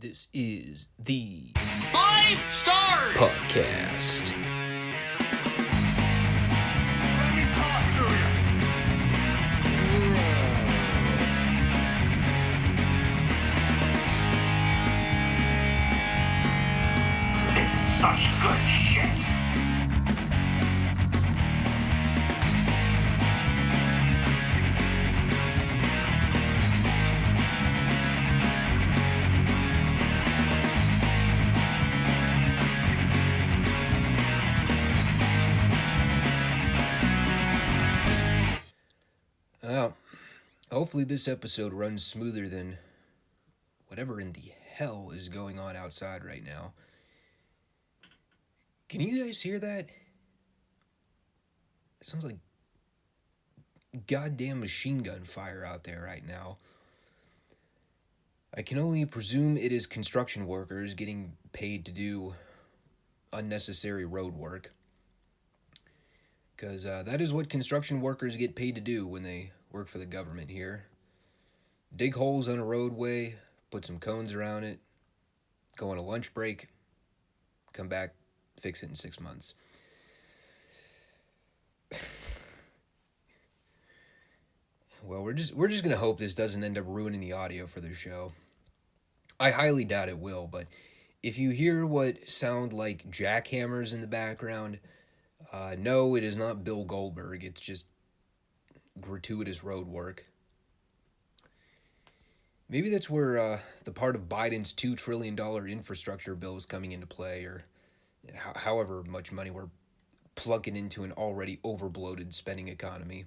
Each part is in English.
This is the Five Stars Podcast. Let me talk to you. This is such good shit. Well, hopefully this episode runs smoother than whatever in the hell is going on outside right now. Can you guys hear that? It sounds like goddamn machine gun fire out there right now. I can only presume it is construction workers getting paid to do unnecessary road work. Because that is what construction workers get paid to do when they work for the government here. Dig holes on a roadway, put some cones around it, go on a lunch break, come back, fix it in 6 months. Well, we're just gonna hope this doesn't end up ruining the audio for the show. I highly doubt it will, but if you hear what sound like jackhammers in the background, no, it is not Bill Goldberg. It's just gratuitous road work. Maybe that's where the part of Biden's $2 trillion infrastructure bill is coming into play, or however much money we're plunking into an already overbloated spending economy.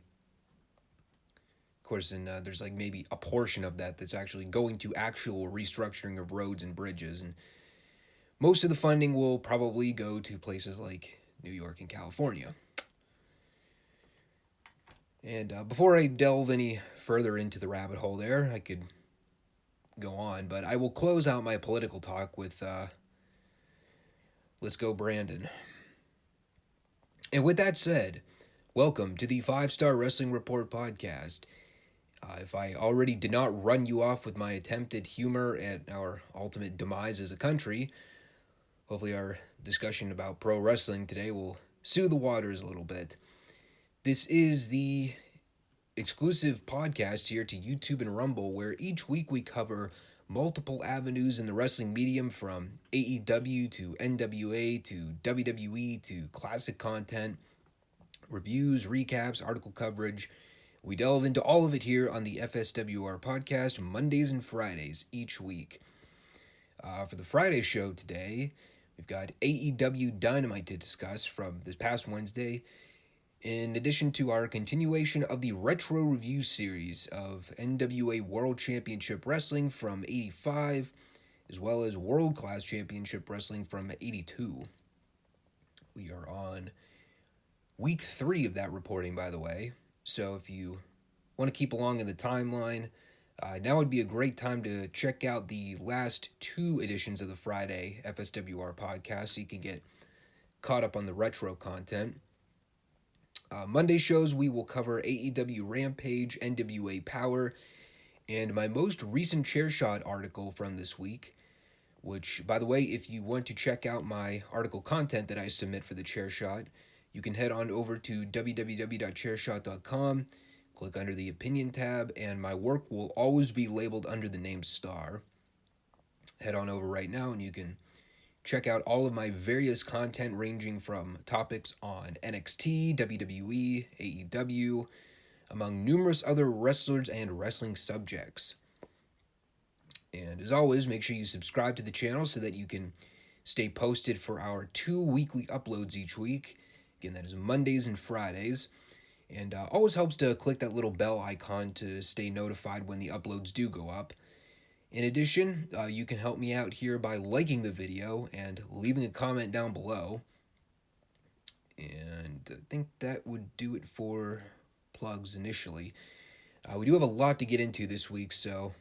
Of course, and there's like maybe a portion of that that's actually going to actual restructuring of roads and bridges, and most of the funding will probably go to places like New York and California. And before I delve any further into the rabbit hole there, I could go on, but I will close out my political talk with Let's Go Brandon. And with that said, welcome to the Five Starr Wrestling Report podcast. If I already did not run you off with my attempted humor at our ultimate demise as a country, hopefully our discussion about pro wrestling today will soothe the waters a little bit. This is the exclusive podcast here to YouTube and Rumble, where each week we cover multiple avenues in the wrestling medium, from AEW to NWA to WWE to classic content, reviews, recaps, article coverage. We delve into all of it here on the FSWR podcast, Mondays and Fridays each week. For the Friday show today, we've got AEW Dynamite to discuss from this past Wednesday, in addition to our continuation of the retro review series of NWA World Championship Wrestling from 85, as well as World Class Championship Wrestling from 82. We are on week 3 of that reporting, by the way. So if you want to keep along in the timeline, now would be a great time to check out the last 2 editions of the Friday FSWR podcast so you can get caught up on the retro content. Monday shows we will cover AEW Rampage, NWA Power, and my most recent Chairshot article from this week, which, by the way, if you want to check out my article content that I submit for the Chairshot, you can head on over to www.chairshot.com, click under the Opinion tab, and my work will always be labeled under the name Star. Head on over right now and you can check out all of my various content, ranging from topics on NXT, WWE, AEW, among numerous other wrestlers and wrestling subjects. And as always, make sure you subscribe to the channel so that you can stay posted for our 2 weekly uploads each week. Again, that is Mondays and Fridays. And always helps to click that little bell icon to stay notified when the uploads do go up. In addition, you can help me out here by liking the video and leaving a comment down below. And I think that would do it for plugs initially. We do have a lot to get into this week, so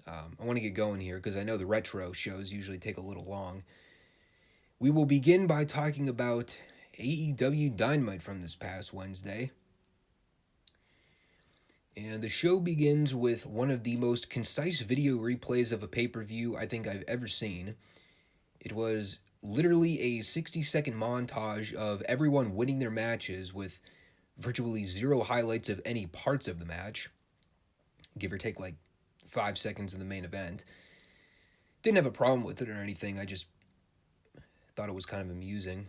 I want to get going here because I know the retro shows usually take a little long. We will begin by talking about AEW Dynamite from this past Wednesday. And the show begins with one of the most concise video replays of a pay-per-view I think I've ever seen. It was literally a 60-second montage of everyone winning their matches with virtually zero highlights of any parts of the match, give or take like 5 seconds in the main event. Didn't have a problem with it or anything, I just thought it was kind of amusing.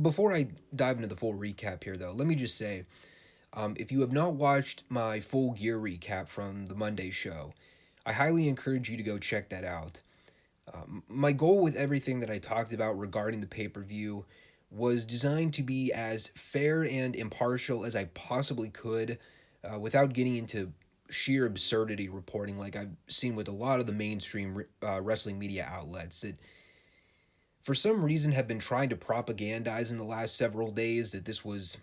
Before I dive into the full recap here, though, let me just say, if you have not watched my full gear recap from the Monday show, I highly encourage you to go check that out. My goal with everything that I talked about regarding the pay-per-view was designed to be as fair and impartial as I possibly could, without getting into sheer absurdity reporting like I've seen with a lot of the mainstream wrestling media outlets that for some reason have been trying to propagandize in the last several days that this was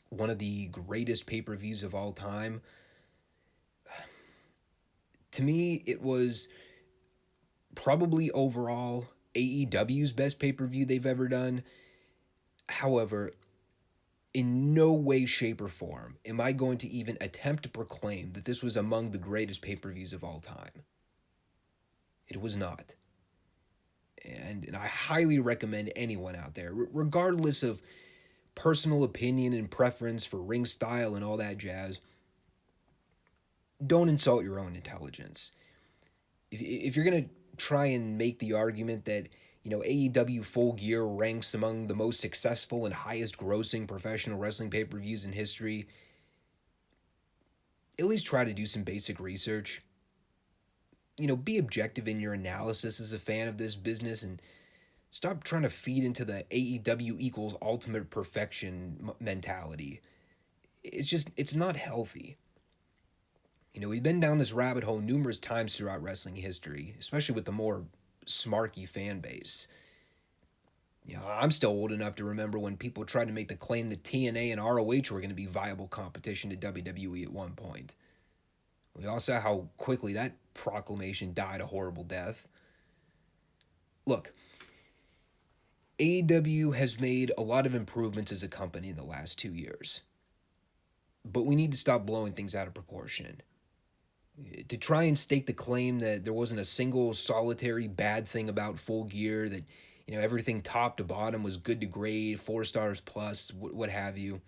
one of the greatest pay-per-views of all time. To me, it was probably overall AEW's best pay-per-view they've ever done. However, in no way, shape, or form am I going to even attempt to proclaim that this was among the greatest pay-per-views of all time. It was not. And I highly recommend anyone out there, regardless of personal opinion and preference for ring style and all that jazz, don't insult your own intelligence. If you're going to try and make the argument that, AEW Full Gear ranks among the most successful and highest grossing professional wrestling pay-per-views in history, at least try to do some basic research. Be objective in your analysis as a fan of this business and stop trying to feed into the AEW equals ultimate perfection mentality. It's not healthy. We've been down this rabbit hole numerous times throughout wrestling history, especially with the more smarky fan base. I'm still old enough to remember when people tried to make the claim that TNA and ROH were going to be viable competition to WWE at one point. We all saw how quickly that proclamation died a horrible death. Look, AEW has made a lot of improvements as a company in the last 2 years. But we need to stop blowing things out of proportion. To try and stake the claim that there wasn't a single solitary bad thing about Full Gear, that everything top to bottom was good to great, 4 stars plus, what have you.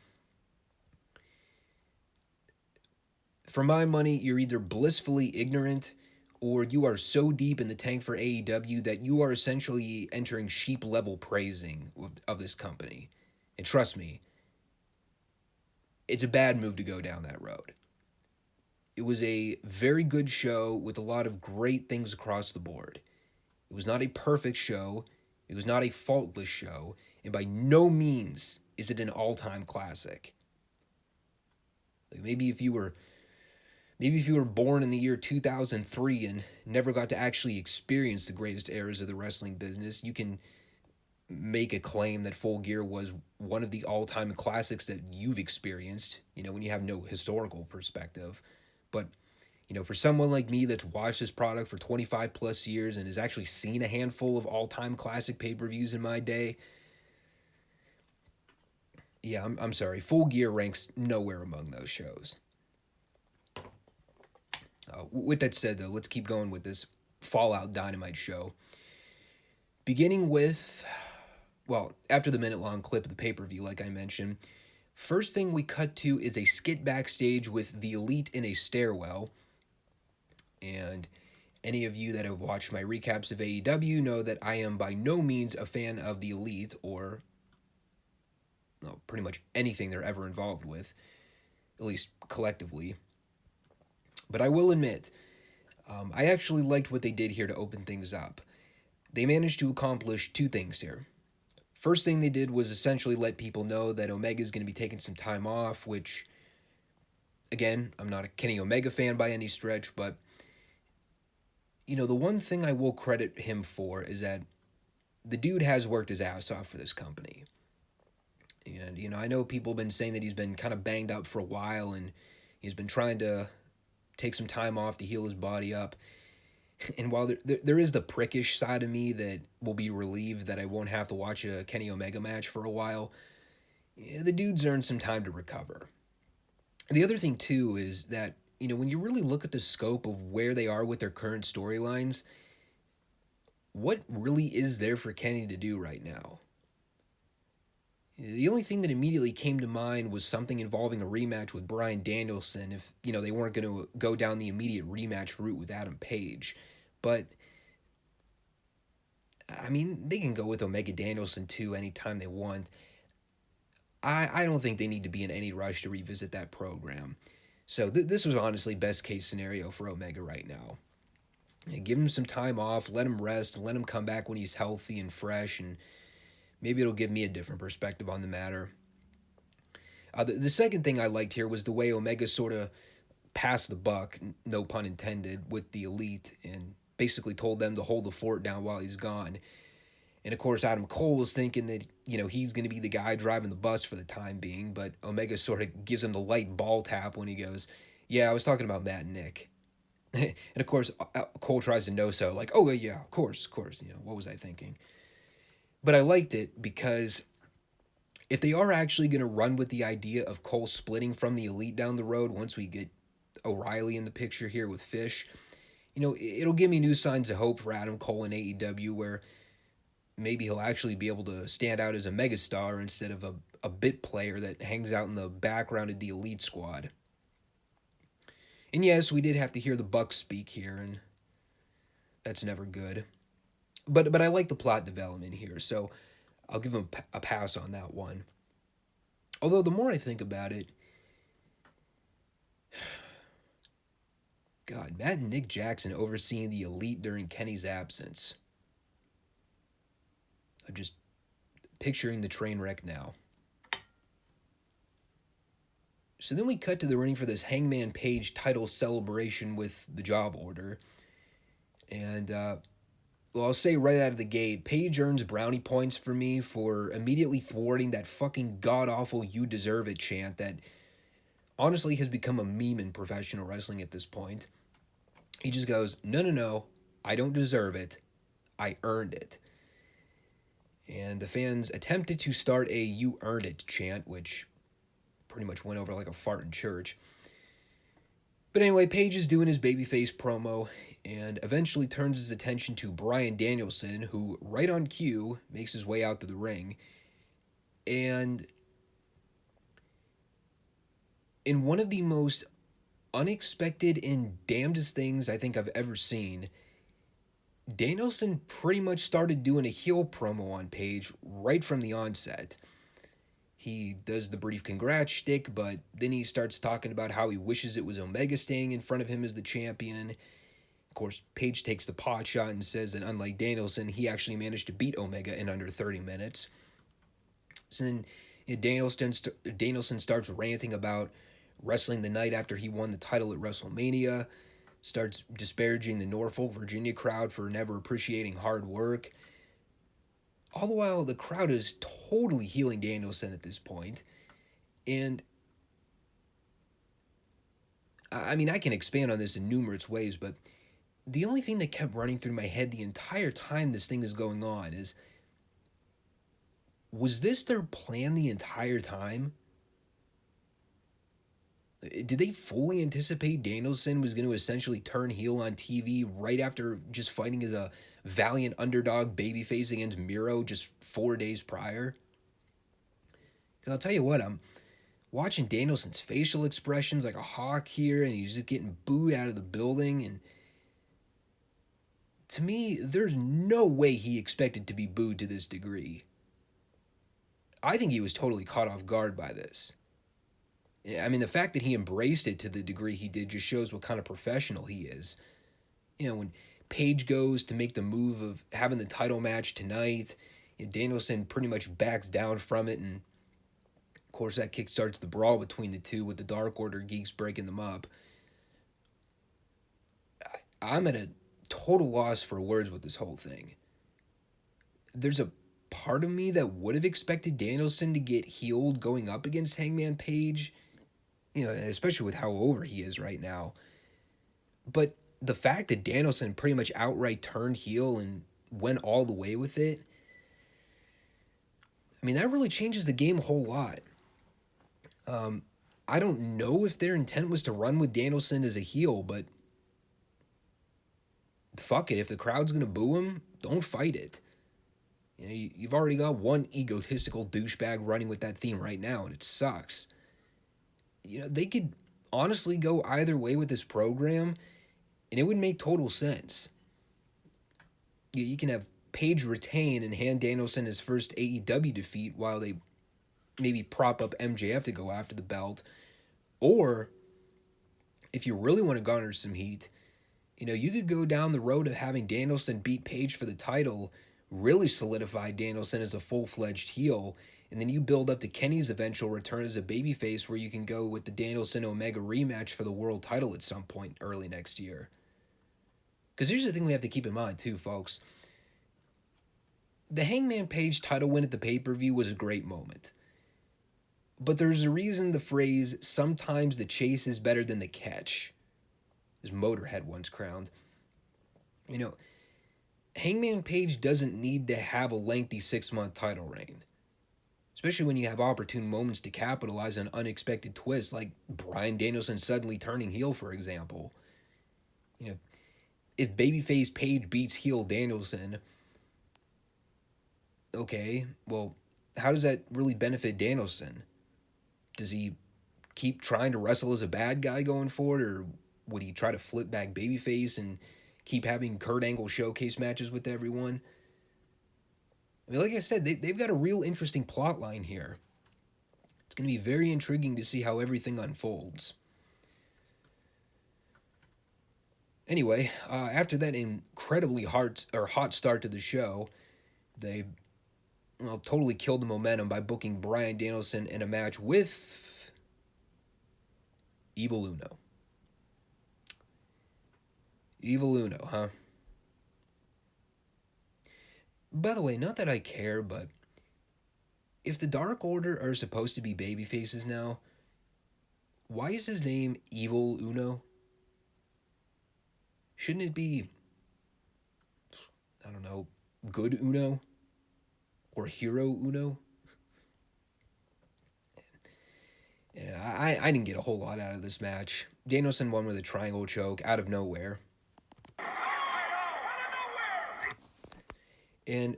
For my money, you're either blissfully ignorant or you are so deep in the tank for AEW that you are essentially entering sheep-level praising of this company. And trust me, it's a bad move to go down that road. It was a very good show with a lot of great things across the board. It was not a perfect show. It was not a faultless show. And by no means is it an all-time classic. Maybe if you were born in the year 2003 and never got to actually experience the greatest eras of the wrestling business, you can make a claim that Full Gear was one of the all-time classics that you've experienced, when you have no historical perspective. But, for someone like me that's watched this product for 25 plus years and has actually seen a handful of all-time classic pay-per-views in my day, yeah, I'm sorry. Full Gear ranks nowhere among those shows. With that said, though, let's keep going with this Fallout Dynamite show. Beginning with, after the minute-long clip of the pay-per-view, like I mentioned, first thing we cut to is a skit backstage with the Elite in a stairwell. And any of you that have watched my recaps of AEW know that I am by no means a fan of the Elite or pretty much anything they're ever involved with, at least collectively. But I will admit, I actually liked what they did here to open things up. They managed to accomplish 2 things here. First thing they did was essentially let people know that Omega's going to be taking some time off, which, again, I'm not a Kenny Omega fan by any stretch, but, the one thing I will credit him for is that the dude has worked his ass off for this company. And, I know people have been saying that he's been kind of banged up for a while, and he's been trying to take some time off to heal his body up. And while there is the prickish side of me that will be relieved that I won't have to watch a Kenny Omega match for a while, the dude's earned some time to recover. The other thing too is that, when you really look at the scope of where they are with their current storylines, what really is there for Kenny to do right now? The only thing that immediately came to mind was something involving a rematch with Bryan Danielson if, they weren't going to go down the immediate rematch route with Adam Page. But, I mean, they can go with Omega Danielson too anytime they want. I don't think they need to be in any rush to revisit that program. So this was honestly best case scenario for Omega right now. Give him some time off, let him rest, let him come back when he's healthy and fresh, and maybe it'll give me a different perspective on the matter. The second thing I liked here was the way Omega sort of passed the buck, no pun intended, with the Elite and basically told them to hold the fort down while he's gone. And of course, Adam Cole was thinking that, he's going to be the guy driving the bus for the time being, but Omega sort of gives him the light ball tap when he goes, "Yeah, I was talking about Matt and Nick." And of course, Cole tries to know so, like, "Oh, yeah, of course, what was I thinking?" But I liked it because if they are actually going to run with the idea of Cole splitting from the Elite down the road once we get O'Reilly in the picture here with Fish, it'll give me new signs of hope for Adam Cole in AEW, where maybe he'll actually be able to stand out as a megastar instead of a bit player that hangs out in the background of the Elite squad. And yes, we did have to hear the Bucks speak here, and that's never good. But I like the plot development here, so I'll give him a pass on that one. Although the more I think about it, God, Matt and Nick Jackson overseeing the Elite during Kenny's absence. I'm just picturing the train wreck now. So then we cut to the ring for this Hangman Page title celebration with the Job Order. And, I'll say right out of the gate, Page earns brownie points for me for immediately thwarting that fucking god-awful "you deserve it" chant that honestly has become a meme in professional wrestling at this point. He just goes, no, I don't deserve it. I earned it. And the fans attempted to start a "you earned it" chant, which pretty much went over like a fart in church. But anyway, Page is doing his babyface promo and eventually turns his attention to Bryan Danielson, who, right on cue, makes his way out to the ring. And in one of the most unexpected and damnedest things I think I've ever seen, Danielson pretty much started doing a heel promo on Page right from the onset. He does the brief congrats shtick, but then he starts talking about how he wishes it was Omega staying in front of him as the champion. Of course, Page takes the pot shot and says that unlike Danielson, he actually managed to beat Omega in under 30 minutes. So then Danielson starts ranting about wrestling the night after he won the title at WrestleMania, starts disparaging the Norfolk, Virginia crowd for never appreciating hard work. All the while, the crowd is totally healing Danielson at this point. And, I mean, I can expand on this in numerous ways, but the only thing that kept running through my head the entire time this thing is going on is, was this their plan the entire time? Did they fully anticipate Danielson was going to essentially turn heel on TV right after just fighting as a valiant underdog babyface against Miro just 4 days prior? Because I'll tell you what, I'm watching Danielson's facial expressions like a hawk here, and he's just getting booed out of the building. And to me, there's no way he expected to be booed to this degree. I think he was totally caught off guard by this. I mean, the fact that he embraced it to the degree he did just shows what kind of professional he is. When Page goes to make the move of having the title match tonight, Danielson pretty much backs down from it, and of course that kickstarts the brawl between the two with the Dark Order geeks breaking them up. I'm at a total loss for words with this whole thing. There's a part of me that would have expected Danielson to get healed going up against Hangman Page, especially with how over he is right now. But the fact that Danielson pretty much outright turned heel and went all the way with it, I mean, that really changes the game a whole lot. I don't know if their intent was to run with Danielson as a heel, but fuck it. If the crowd's going to boo him, don't fight it. You know, you've already got one egotistical douchebag running with that theme right now, and it sucks. You know, they could honestly go either way with this program, and it would make total sense. You can have Page retain and hand Danielson his first AEW defeat while they maybe prop up MJF to go after the belt. Or, if you really want to garner some heat, you know, you could go down the road of having Danielson beat Page for the title, really solidify Danielson as a full-fledged heel, and then you build up to Kenny's eventual return as a babyface where you can go with the Danielson-Omega rematch for the world title at some point early next year. Because here's the thing we have to keep in mind too, folks. The Hangman Page title win at the pay-per-view was a great moment. But there's a reason the phrase, sometimes the chase is better than the catch, as Motorhead once crowned. You know, Hangman Page doesn't need to have a lengthy 6-month title reign. Especially when you have opportune moments to capitalize on unexpected twists, like Bryan Danielson suddenly turning heel, for example. You know, if babyface Page beats heel Danielson, okay, well, how does that really benefit Danielson? Does he keep trying to wrestle as a bad guy going forward, or would he try to flip back babyface and keep having Kurt Angle showcase matches with everyone? I mean, like I said, they've got a real interesting plot line here. It's going to be very intriguing to see how everything unfolds. Anyway, after that incredibly hot start to the show, they totally killed the momentum by booking Bryan Danielson in a match with Evil Uno. Evil Uno, huh? By the way, not that I care, but if the Dark Order are supposed to be babyfaces now, why is his name Evil Uno? Shouldn't it be, I don't know, Good Uno? Or Hero Uno? And I didn't get a whole lot out of this match. Danielson won with a triangle choke out of nowhere. And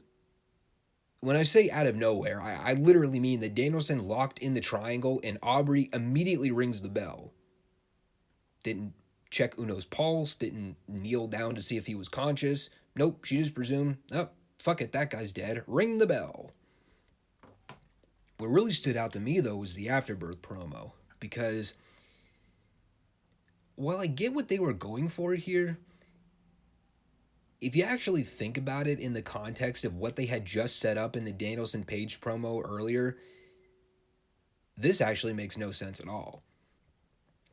when I say out of nowhere, I literally mean that Danielson locked in the triangle and Aubrey immediately rings the bell. Didn't check Uno's pulse, didn't kneel down to see if he was conscious. Nope, she just presumed, oh, fuck it, that guy's dead. Ring the bell. What really stood out to me, though, was the Afterbirth promo. Because while I get what they were going for here, if you actually think about it in the context of what they had just set up in the Danielson Page promo earlier, this actually makes no sense at all.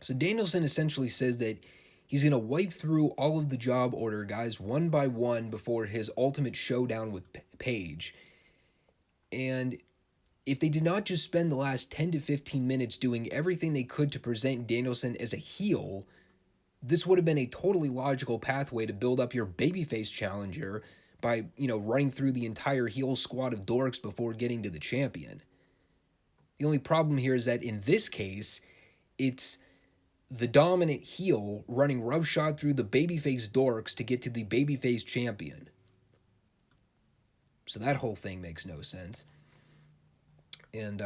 So Danielson essentially says that he's going to wipe through all of the job order guys one by one before his ultimate showdown with Page. And if they did not just spend the last 10 to 15 minutes doing everything they could to present Danielson as a heel, this would have been a totally logical pathway to build up your babyface challenger by, running through the entire heel squad of dorks before getting to the champion. The only problem here is that in this case, it's the dominant heel running roughshod through the babyface dorks to get to the babyface champion. So that whole thing makes no sense. And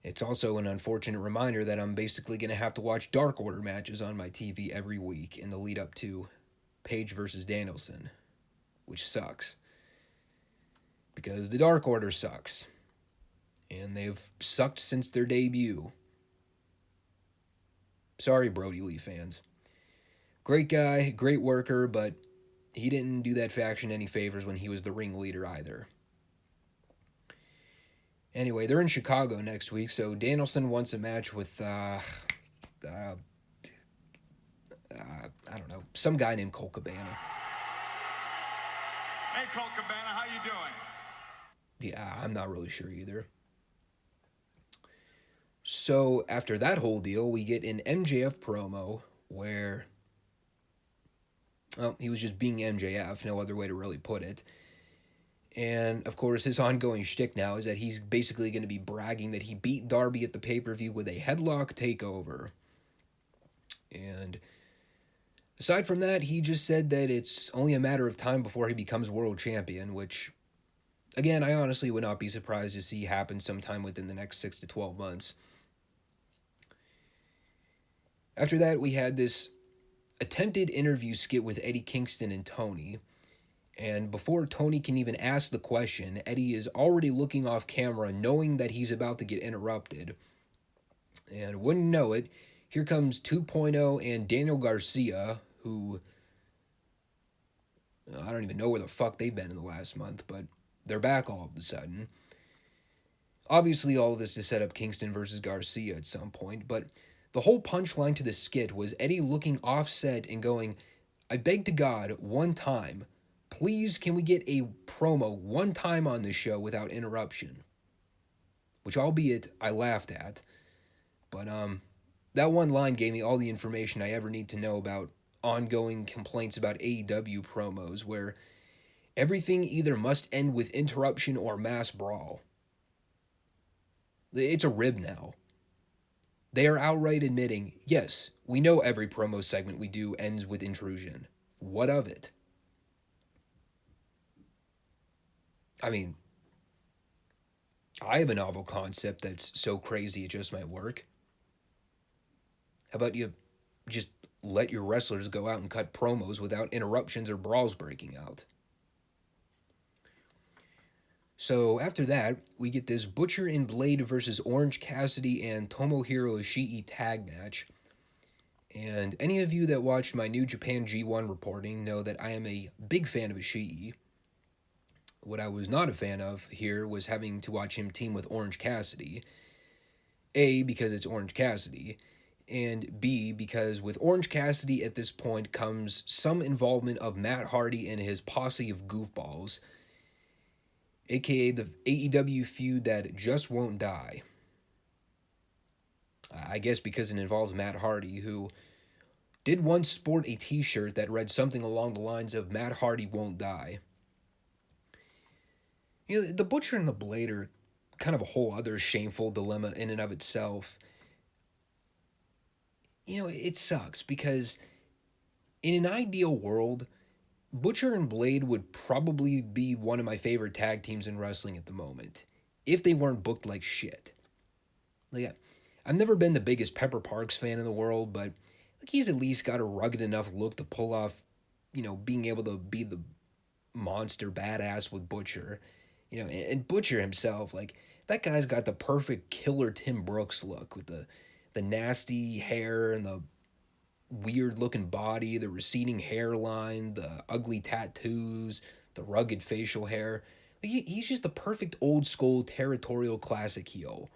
it's also an unfortunate reminder that I'm basically going to have to watch Dark Order matches on my TV every week in the lead up to Page versus Danielson, which sucks. Because the Dark Order sucks. And they've sucked since their debut. Sorry, Brody Lee fans. Great guy, great worker, but he didn't do that faction any favors when he was the ringleader either. Anyway, they're in Chicago next week, so Danielson wants a match with, I don't know, some guy named Colt Cabana. Hey, Colt Cabana, how you doing? Yeah, I'm not really sure either. So after that whole deal, we get an MJF promo where, he was just being MJF, no other way to really put it. And, of course, his ongoing shtick now is that he's basically going to be bragging that he beat Darby at the pay-per-view with a headlock takeover. And aside from that, he just said that it's only a matter of time before he becomes world champion, which, again, I honestly would not be surprised to see happen sometime within the next 6 to 12 months. After that, we had this attempted interview skit with Eddie Kingston and Tony. And before Tony can even ask the question, Eddie is already looking off camera, knowing that he's about to get interrupted. And wouldn't know it, here comes 2.0 and Daniel Garcia, who I don't even know where the fuck they've been in the last month, but they're back all of a sudden. Obviously, all of this to set up Kingston versus Garcia at some point, but the whole punchline to the skit was Eddie looking offset and going, "I beg to God, one time, please can we get a promo one time on this show without interruption?" Which, albeit, I laughed at. But that one line gave me all the information I ever need to know about ongoing complaints about AEW promos, where everything either must end with interruption or mass brawl. It's a rib now. They are outright admitting, yes, we know every promo segment we do ends with intrusion. What of it? I mean, I have a novel concept that's so crazy it just might work. How about you just let your wrestlers go out and cut promos without interruptions or brawls breaking out? So after that, we get this Butcher and Blade versus Orange Cassidy and Tomohiroshi tag match. And any of you that watched my New Japan G1 reporting know that I am a big fan of Ishii. What I was not a fan of here was having to watch him team with Orange Cassidy. A, because it's Orange Cassidy, and B, because with Orange Cassidy at this point comes some involvement of Matt Hardy and his posse of goofballs, aka the AEW feud that just won't die. I guess because it involves Matt Hardy, who did once sport a t-shirt that read something along the lines of "Matt Hardy won't die." You know, the Butcher and the Blade are kind of a whole other shameful dilemma in and of itself. You know, it sucks because in an ideal world, Butcher and Blade would probably be one of my favorite tag teams in wrestling at the moment, if they weren't booked like shit. Like, I've never been the biggest Pepper Parks fan in the world, but like, he's at least got a rugged enough look to pull off, you know, being able to be the monster badass with Butcher. You know, and Butcher himself, like, that guy's got the perfect killer Tim Brooks look with the nasty hair and the weird looking body, the receding hairline, the ugly tattoos, the rugged facial hair. He's just the perfect old school territorial classic heel.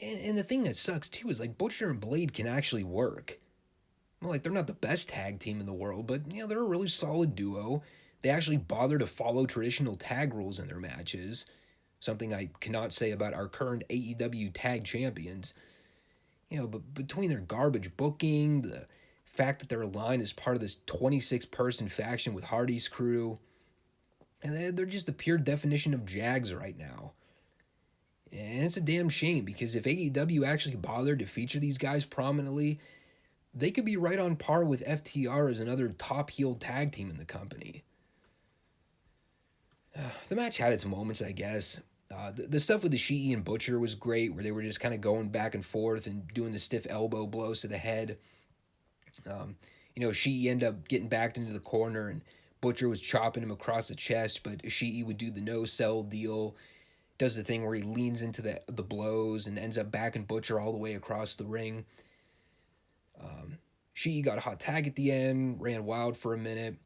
And the thing that sucks too is like Butcher and Blade can actually work. Well, like, they're not the best tag team in the world, but you know, they're a really solid duo. They actually bother to follow traditional tag rules in their matches, something I cannot say about our current AEW tag champions. You know, but between their garbage booking, the fact that their line is part of this 26-person faction with Hardy's crew, and they're just the pure definition of Jags right now. And it's a damn shame, because if AEW actually bothered to feature these guys prominently, they could be right on par with FTR as another top heel tag team in the company. The match had its moments, I guess. The stuff with the Ishii and Butcher was great, where they were just kind of going back and forth and doing the stiff elbow blows to the head. You know, Ishii ended up getting backed into the corner, and Butcher was chopping him across the chest, but Ishii would do the no-sell deal, does the thing where he leans into the blows and ends up backing Butcher all the way across the ring. Ishii got a hot tag at the end, ran wild for a minute.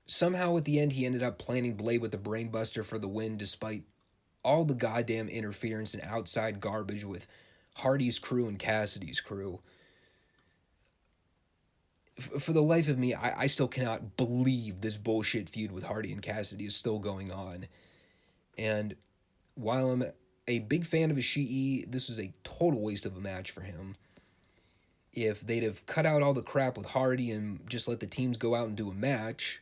Somehow at the end he ended up planting Blade with the brainbuster for the win, despite all the goddamn interference and outside garbage with Hardy's crew and Cassidy's crew. For the life of me, I still cannot believe this bullshit feud with Hardy and Cassidy is still going on. And while I'm a big fan of Ishii, this was a total waste of a match for him. If they'd have cut out all the crap with Hardy and just let the teams go out and do a match,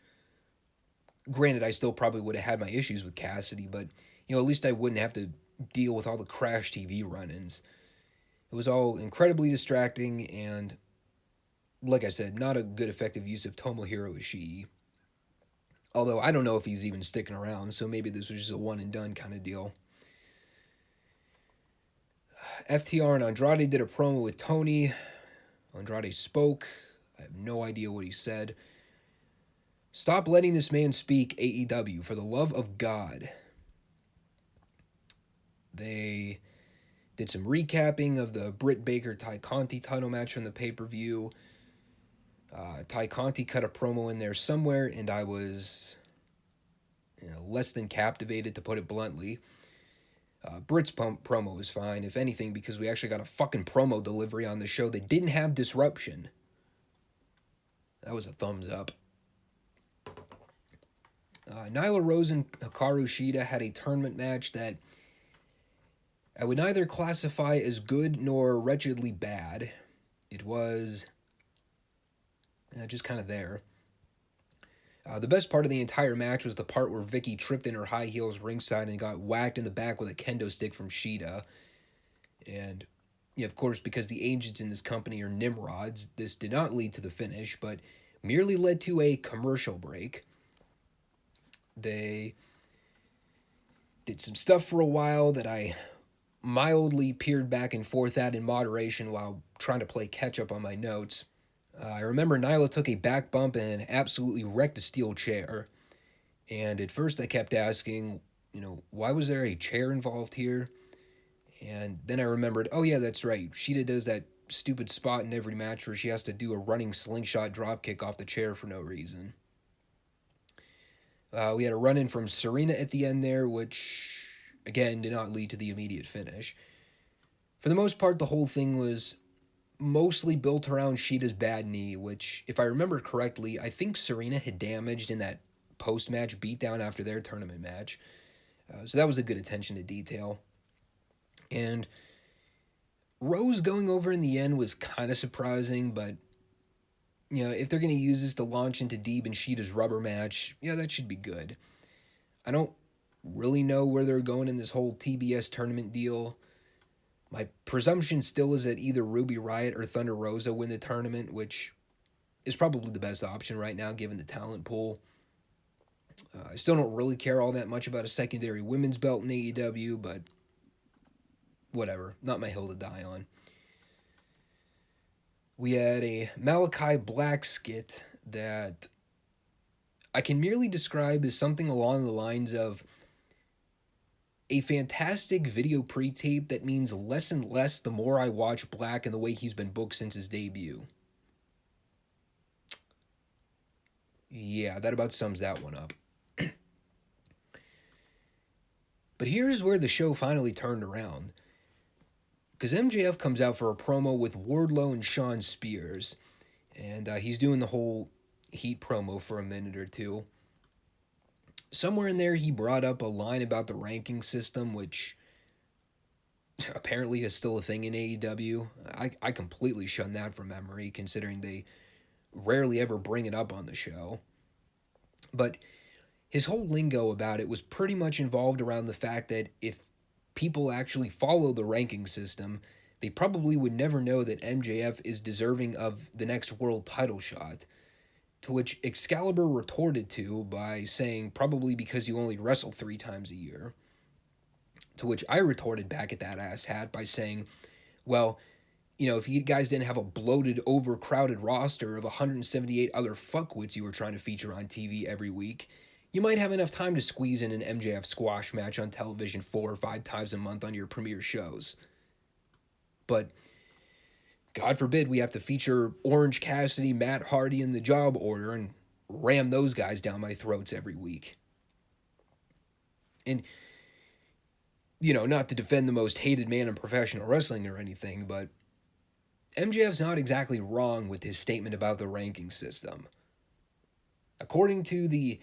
Granted, I still probably would have had my issues with Cassidy, but, at least I wouldn't have to deal with all the Crash TV run-ins. It was all incredibly distracting and, like I said, not a good effective use of Tomohiroshi. Although I don't know if he's even sticking around, so maybe this was just a one-and-done kind of deal. FTR and Andrade did a promo with Tony. Andrade spoke. I have no idea what he said. Stop letting this man speak, AEW, for the love of God. They did some recapping of the Britt Baker-Ty Conti title match from the pay-per-view. Ty Conti cut a promo in there somewhere, and I was less than captivated, to put it bluntly. Britt's promo was fine, if anything, because we actually got a fucking promo delivery on the show that didn't have disruption. That was a thumbs up. Nyla Rose and Hikaru Shida had a tournament match that I would neither classify as good nor wretchedly bad. It was just kind of there. The best part of the entire match was the part where Vicky tripped in her high heels ringside and got whacked in the back with a kendo stick from Shida. And, of course, because the agents in this company are Nimrods, this did not lead to the finish, but merely led to a commercial break. They did some stuff for a while that I mildly peered back and forth at in moderation while trying to play catch-up on my notes. I remember Nyla took a back bump and absolutely wrecked a steel chair. And at first I kept asking, why was there a chair involved here? And then I remembered, oh yeah, that's right. Shida does that stupid spot in every match where she has to do a running slingshot dropkick off the chair for no reason. We had a run-in from Serena at the end there, which, again, did not lead to the immediate finish. For the most part, the whole thing was mostly built around Shida's bad knee, which, if I remember correctly, I think Serena had damaged in that post-match beatdown after their tournament match. So that was a good attention to detail. And Rose going over in the end was kind of surprising, but if they're going to use this to launch into Deeb and Shida's rubber match, that should be good. I don't really know where they're going in this whole TBS tournament deal. My presumption still is that either Ruby Riott or Thunder Rosa win the tournament, which is probably the best option right now given the talent pool. I still don't really care all that much about a secondary women's belt in AEW, but whatever, not my hill to die on. We had a Malachi Black skit that I can merely describe as something along the lines of a fantastic video pre-tape that means less and less the more I watch Black and the way he's been booked since his debut. Yeah, that about sums that one up. But here's where the show finally turned around. Because MJF comes out for a promo with Wardlow and Shawn Spears. And he's doing the whole Heat promo for a minute or two. Somewhere in there, he brought up a line about the ranking system, which apparently is still a thing in AEW. I completely shun that from memory, considering they rarely ever bring it up on the show. But his whole lingo about it was pretty much involved around the fact that if people actually follow the ranking system, they probably would never know that MJF is deserving of the next world title shot. To which Excalibur retorted to by saying, probably because you only wrestle 3 times a year. To which I retorted back at that asshat by saying, well, if you guys didn't have a bloated, overcrowded roster of 178 other fuckwits you were trying to feature on TV every week, you might have enough time to squeeze in an MJF squash match on television 4 or 5 times a month on your premiere shows. But God forbid we have to feature Orange Cassidy, Matt Hardy, and the Job Order and ram those guys down my throats every week. And, not to defend the most hated man in professional wrestling or anything, but MJF's not exactly wrong with his statement about the ranking system. According to the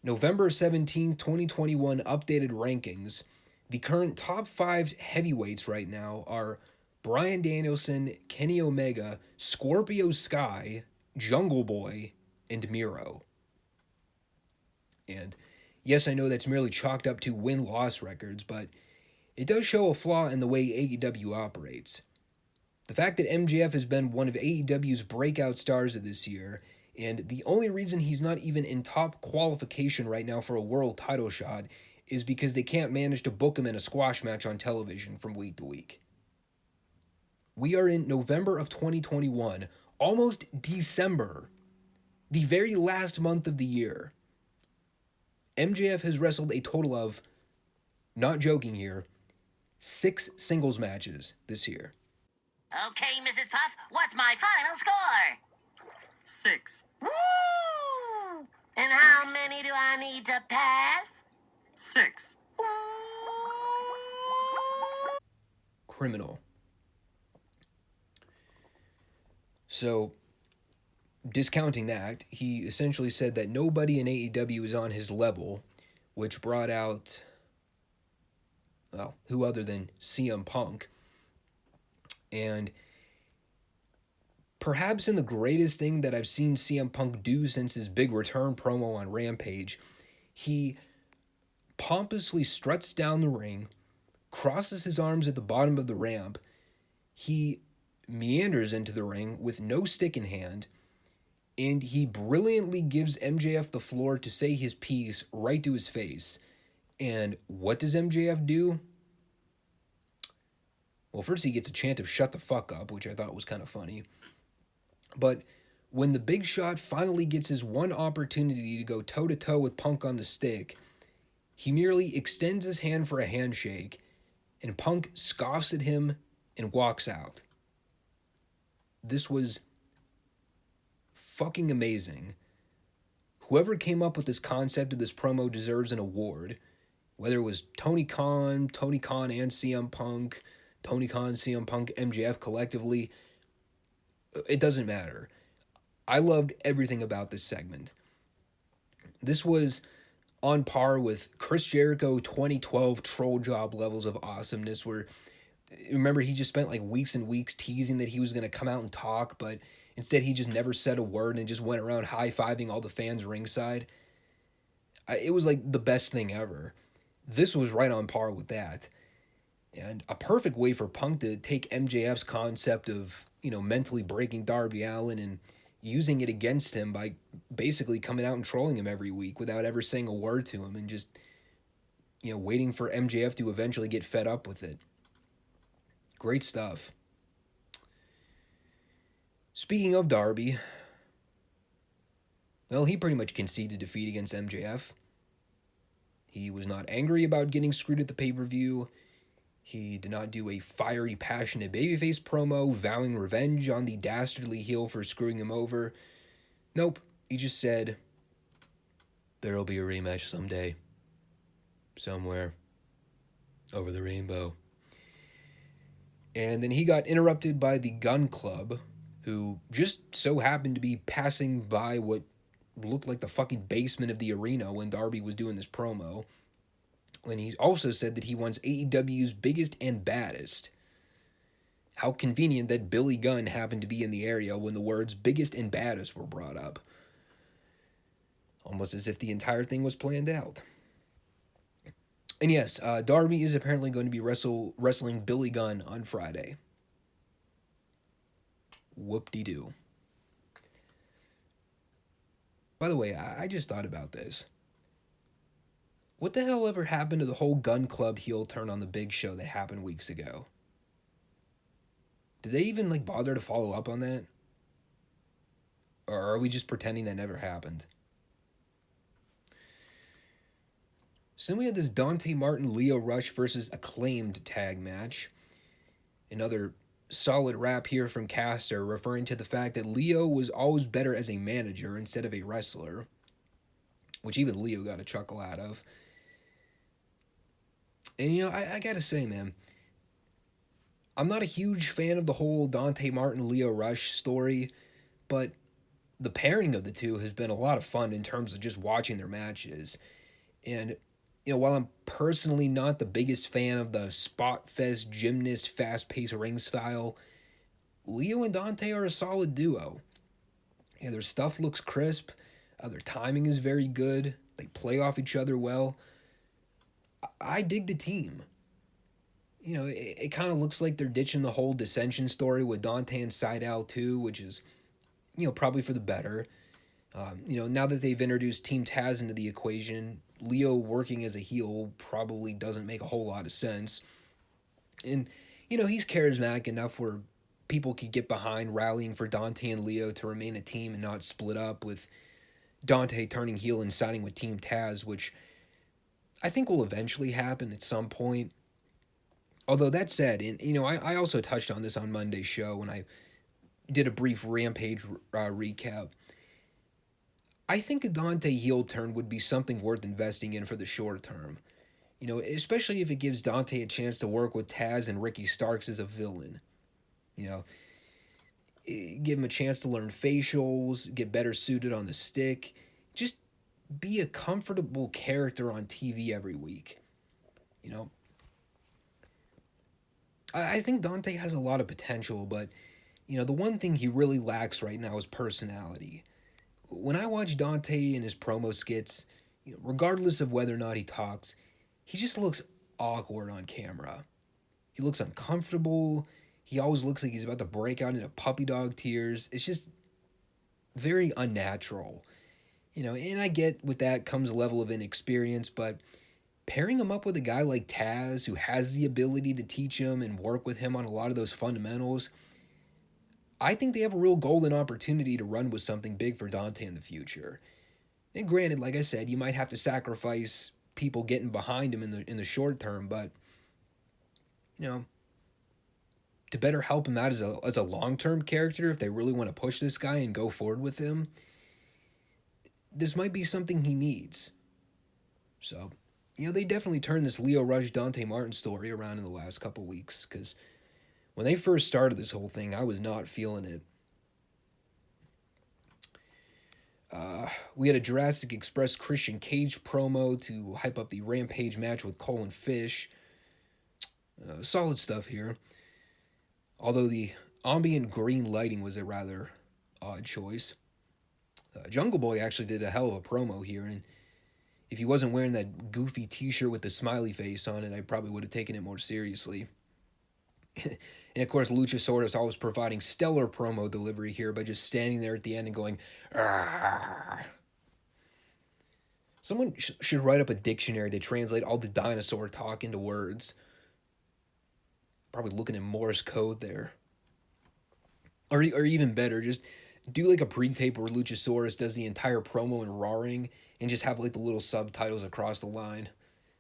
November 17th, 2021 updated rankings, the current top 5 heavyweights right now are Bryan Danielson, Kenny Omega, Scorpio Sky, Jungle Boy, and Miro. And yes, I know that's merely chalked up to win-loss records, but it does show a flaw in the way AEW operates. The fact that MJF has been one of AEW's breakout stars of this year, and the only reason he's not even in top qualification right now for a world title shot is because they can't manage to book him in a squash match on television from week to week. We are in November of 2021, almost December, the very last month of the year. MJF has wrestled a total of, not joking here, 6 singles matches this year. Okay, Mrs. Puff, what's my final score? 6. Woo! And how many do I need to pass? 6. Criminal. So, discounting that, he essentially said that nobody in AEW is on his level, which brought out, well, who other than CM Punk. And perhaps in the greatest thing that I've seen CM Punk do since his big return promo on Rampage, he pompously struts down the ring, crosses his arms at the bottom of the ramp, he meanders into the ring with no stick in hand, and he brilliantly gives MJF the floor to say his piece right to his face. And what does MJF do? Well, first he gets a chant of "shut the fuck up," which I thought was kind of funny. But when the Big Shot finally gets his one opportunity to go toe-to-toe with Punk on the stick, he merely extends his hand for a handshake, and Punk scoffs at him and walks out. This was fucking amazing. Whoever came up with this concept of this promo deserves an award. Whether it was Tony Khan and CM Punk, Tony Khan, CM Punk, MJF collectively, it doesn't matter. I loved everything about this segment. This was on par with Chris Jericho 2012 troll job levels of awesomeness, where, remember, he just spent like weeks and weeks teasing that he was going to come out and talk, but instead he just never said a word and just went around high-fiving all the fans ringside. It was like the best thing ever. This was right on par with that. And a perfect way for Punk to take MJF's concept of, mentally breaking Darby Allin and using it against him by basically coming out and trolling him every week without ever saying a word to him and just, waiting for MJF to eventually get fed up with it. Great stuff. Speaking of Darby, well, he pretty much conceded defeat against MJF. He was not angry about getting screwed at the pay-per-view. He did not do a fiery, passionate babyface promo vowing revenge on the dastardly heel for screwing him over. Nope, he just said, there'll be a rematch someday. Somewhere. Over the rainbow. And then he got interrupted by the Gun Club, who just so happened to be passing by what looked like the fucking basement of the arena when Darby was doing this promo. And he also said that he wants AEW's biggest and baddest. How convenient that Billy Gunn happened to be in the area when the words biggest and baddest were brought up. Almost as if the entire thing was planned out. And yes, Darby is apparently going to be wrestling Billy Gunn on Friday. Whoop-de-doo. By the way, I just thought about this. What the hell ever happened to the whole Gun Club heel turn on the Big Show that happened weeks ago? Did they even bother to follow up on that? Or are we just pretending that never happened? So then we had this Dante Martin Lio Rush versus Acclaimed tag match. Another solid rap here from Caster referring to the fact that Lio was always better as a manager instead of a wrestler, which even Lio got a chuckle out of. And I gotta say, man, I'm not a huge fan of the whole Dante Martin Lio Rush story, but the pairing of the two has been a lot of fun in terms of just watching their matches. And while I'm personally not the biggest fan of the spot fest, gymnast, fast-paced ring style, Lio and Dante are a solid duo. Their stuff looks crisp. Their timing is very good. They play off each other well. I dig the team. It kind of looks like they're ditching the whole dissension story with Dante and Seidel too, which is, probably for the better. Now that they've introduced Team Taz into the equation, Leo working as a heel probably doesn't make a whole lot of sense. And, he's charismatic enough where people could get behind rallying for Dante and Leo to remain a team and not split up, with Dante turning heel and signing with Team Taz, which I think will eventually happen at some point. Although that said, and I also touched on this on Monday's show when I did a brief Rampage recap. I think a Dante heel turn would be something worth investing in for the short term. Especially if it gives Dante a chance to work with Taz and Ricky Starks as a villain. Give him a chance to learn facials, get better suited on the stick, just be a comfortable character on TV every week. I think Dante has a lot of potential, but, the one thing he really lacks right now is personality. When I watch Dante in his promo skits, regardless of whether or not he talks, he just looks awkward on camera. He looks uncomfortable. He always looks like he's about to break out into puppy dog tears. It's just very unnatural. And I get with that comes a level of inexperience, but pairing him up with a guy like Taz, who has the ability to teach him and work with him on a lot of those fundamentals, I think they have a real golden opportunity to run with something big for Dante in the future. And granted, like I said, you might have to sacrifice people getting behind him in the short term, but to better help him out as a long-term character, if they really want to push this guy and go forward with him, this might be something he needs. So, they definitely turned this Leo Rush Dante Martin story around in the last couple weeks, because when they first started this whole thing, I was not feeling it. We had a Jurassic Express Christian Cage promo to hype up the Rampage match with Cole and Fish. Solid stuff here. Although the ambient green lighting was a rather odd choice. Jungle Boy actually did a hell of a promo here, and if he wasn't wearing that goofy t-shirt with the smiley face on it, I probably would have taken it more seriously. And of course, Luchasaurus always providing stellar promo delivery here by just standing there at the end and going, "Argh." Someone should write up a dictionary to translate all the dinosaur talk into words. Probably looking at Morse code there. Or even better, just do like a pre-tape where Luchasaurus does the entire promo in roaring and just have like the little subtitles across the line.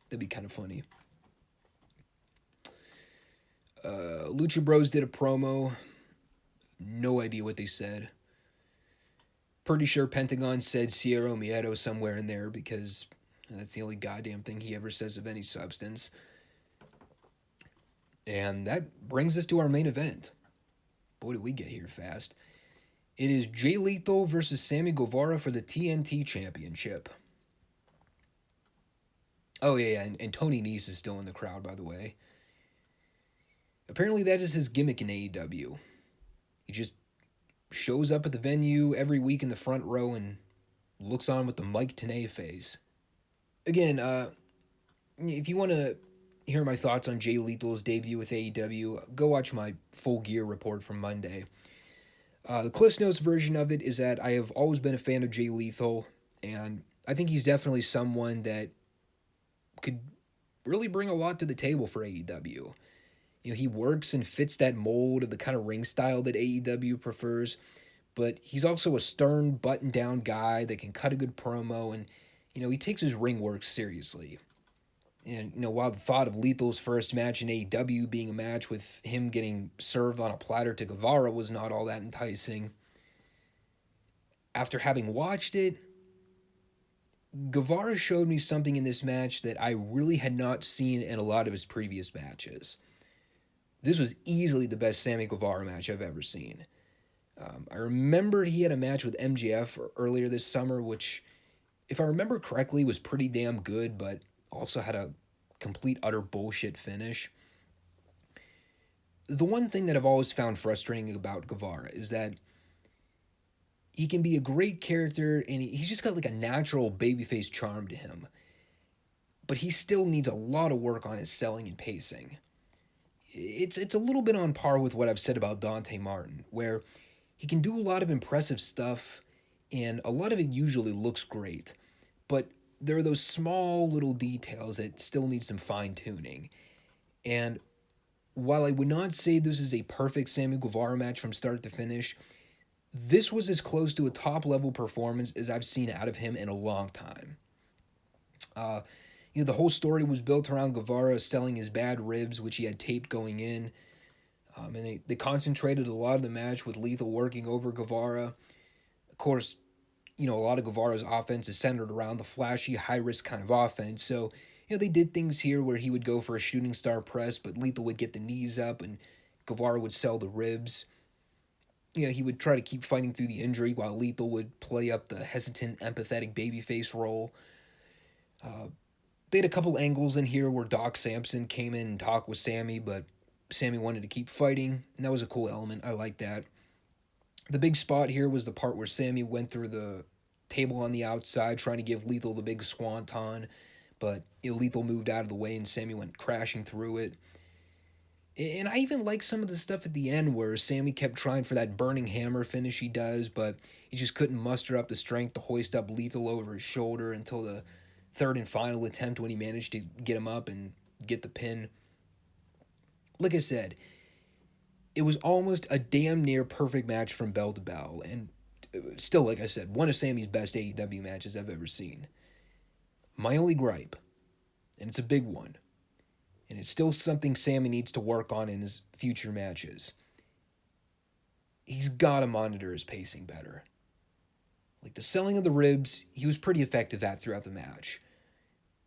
That'd be kind of funny. Lucha Bros did a promo. No idea what they said. Pretty sure Pentagon said Cierro Miedo somewhere in there, because that's the only goddamn thing he ever says of any substance. And that brings us to our main event. Boy, did we get here fast. It is Jay Lito versus Sami Guevara for the TNT Championship. Oh, yeah, and Tony Nese is still in the crowd, by the way. Apparently that is his gimmick in AEW. He just shows up at the venue every week in the front row and looks on with the Mike Tenay face. Again, if you want to hear my thoughts on Jay Leto's debut with AEW, go watch my Full Gear report from Monday. The Cliff's Notes version of it is that I have always been a fan of Jay Lethal, and I think he's definitely someone that could really bring a lot to the table for AEW. He works and fits that mold of the kind of ring style that AEW prefers, but he's also a stern, button-down guy that can cut a good promo, and, he takes his ring work seriously. And, while the thought of Lethal's first match in AEW being a match with him getting served on a platter to Guevara was not all that enticing, after having watched it, Guevara showed me something in this match that I really had not seen in a lot of his previous matches. This was easily the best Sami Guevara match I've ever seen. I remembered he had a match with MJF earlier this summer, which, if I remember correctly, was pretty damn good, but also had a complete utter bullshit finish. The one thing that I've always found frustrating about Guevara is that he can be a great character, and he's just got like a natural babyface charm to him. But he still needs a lot of work on his selling and pacing. It's a little bit on par with what I've said about Dante Martin, where he can do a lot of impressive stuff, and a lot of it usually looks great. But there are those small little details that still need some fine-tuning. And while I would not say this is a perfect Sammy Guevara match from start to finish, this was as close to a top-level performance as I've seen out of him in a long time. The whole story was built around Guevara selling his bad ribs, which he had taped going in. And they concentrated a lot of the match with Lethal working over Guevara. Of course, a lot of Guevara's offense is centered around the flashy, high-risk kind of offense. So, they did things here where he would go for a shooting star press, but Lethal would get the knees up and Guevara would sell the ribs. He would try to keep fighting through the injury while Lethal would play up the hesitant, empathetic babyface role. They had a couple angles in here where Doc Samson came in and talked with Sami, but Sami wanted to keep fighting, and that was a cool element. I like that. The big spot here was the part where Sami went through the table on the outside trying to give Lethal the big swanton, but Lethal moved out of the way and Sami went crashing through it. And I even like some of the stuff at the end where Sami kept trying for that burning hammer finish he does, but he just couldn't muster up the strength to hoist up Lethal over his shoulder until the third and final attempt when he managed to get him up and get the pin. Like I said, it was almost a damn near perfect match from bell to bell, and still, like I said, one of Sami's best AEW matches I've ever seen. My only gripe, and it's a big one, and it's still something Sami needs to work on in his future matches. He's got to monitor his pacing better. Like the selling of the ribs, he was pretty effective at throughout the match.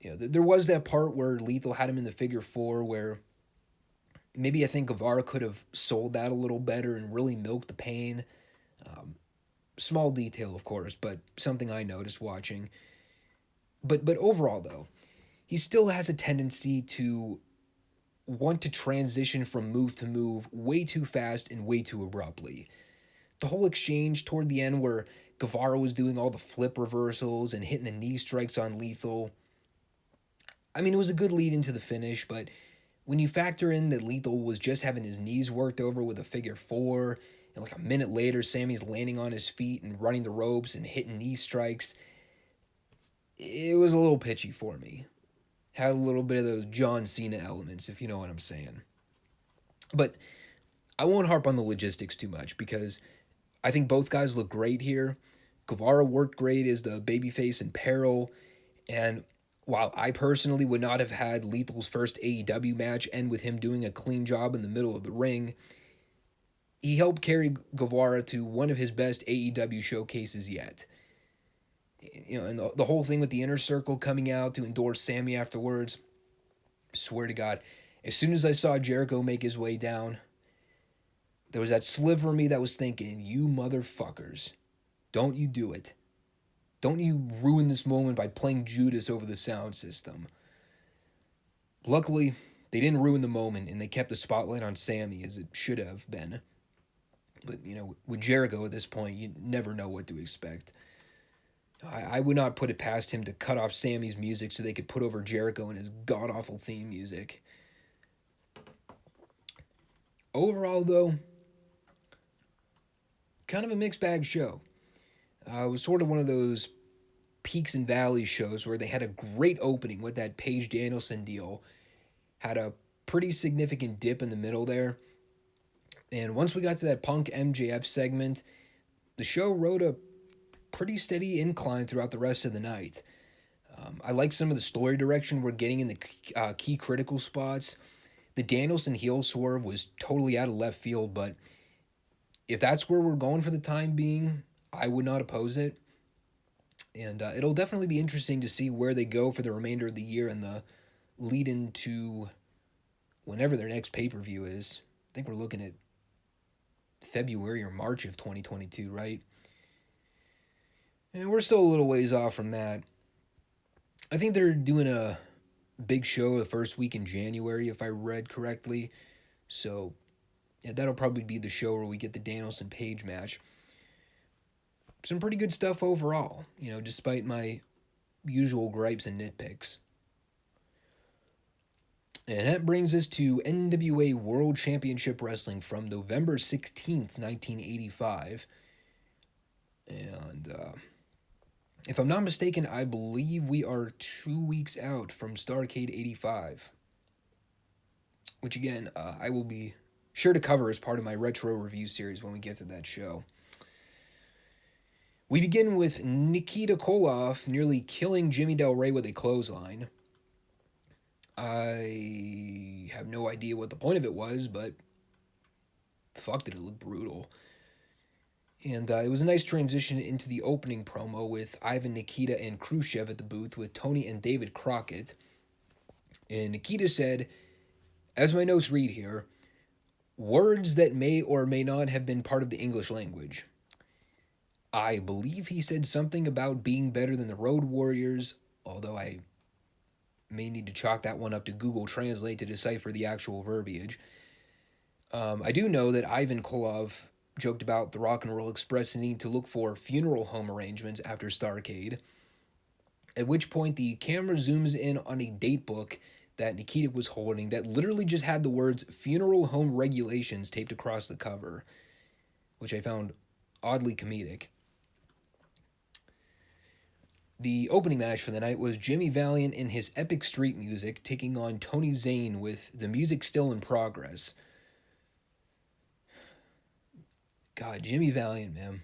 There was that part where Lethal had him in the figure four where maybe I think Guevara could have sold that a little better and really milked the pain. Small detail, of course, but something I noticed watching. But overall, though, he still has a tendency to want to transition from move to move way too fast and way too abruptly. The whole exchange toward the end where Guevara was doing all the flip reversals and hitting the knee strikes on Lethal. I mean, it was a good lead into the finish, but when you factor in that Lethal was just having his knees worked over with a figure four, and like a minute later, Sami's landing on his feet and running the ropes and hitting knee strikes, it was a little pitchy for me. Had a little bit of those John Cena elements, if you know what I'm saying. But I won't harp on the logistics too much because I think both guys look great here. Guevara worked great as the babyface in peril, and while I personally would not have had Lethal's first AEW match end with him doing a clean job in the middle of the ring, he helped carry Guevara to one of his best AEW showcases yet. And the whole thing with the Inner Circle coming out to endorse Sami afterwards, swear to God, as soon as I saw Jericho make his way down, there was that sliver of me that was thinking, you motherfuckers, don't you do it. Don't you ruin this moment by playing Judas over the sound system. Luckily, they didn't ruin the moment, and they kept the spotlight on Sami as it should have been. But, with Jericho at this point, you never know what to expect. I would not put it past him to cut off Sami's music so they could put over Jericho and his god-awful theme music. Overall, though, kind of a mixed bag show. It was sort of one of those peaks and valleys shows where they had a great opening with that Paige Danielson deal, had a pretty significant dip in the middle there, and once we got to that Punk MJF segment, the show rode a pretty steady incline throughout the rest of the night. I like some of the story direction we're getting in the key critical spots. The Danielson heel swerve was totally out of left field, but if that's where we're going for the time being, I would not oppose it. And it'll definitely be interesting to see where they go for the remainder of the year and the lead into whenever their next pay-per-view is. I think we're looking at February or March of 2022, right? And we're still a little ways off from that. I think they're doing a big show the first week in January, if I read correctly. So, yeah, that'll probably be the show where we get the Danielson Page match. some pretty good stuff overall, despite my usual gripes and nitpicks. And that brings us to NWA World Championship Wrestling from November 16th, 1985. And if I'm not mistaken, I believe we are 2 weeks out from Starrcade 85. Which again, I will be sure to cover as part of my retro review series when we get to that show. We begin with Nikita Kolav nearly killing Jimmy Del Rey with a clothesline. I have no idea what the point of it was, but fuck, did it look brutal. And it was a nice transition into the opening promo with Ivan, Nikita, and Khrushchev at the booth with Tony and David Crockett. And Nikita said, as my notes read here, words that may or may not have been part of the English language. I believe he said something about being better than the Road Warriors, although I may need to chalk that one up to Google Translate to decipher the actual verbiage. I do know that Ivan Kolav joked about the Rock and Roll Express needing to look for funeral home arrangements after Starrcade, at which point the camera zooms in on a date book that Nikita was holding that literally just had the words funeral home regulations taped across the cover, which I found oddly comedic. The opening match for the night was Jimmy Valiant in his epic street music taking on Tony Zane with the music still in progress. God, Jimmy Valiant, man.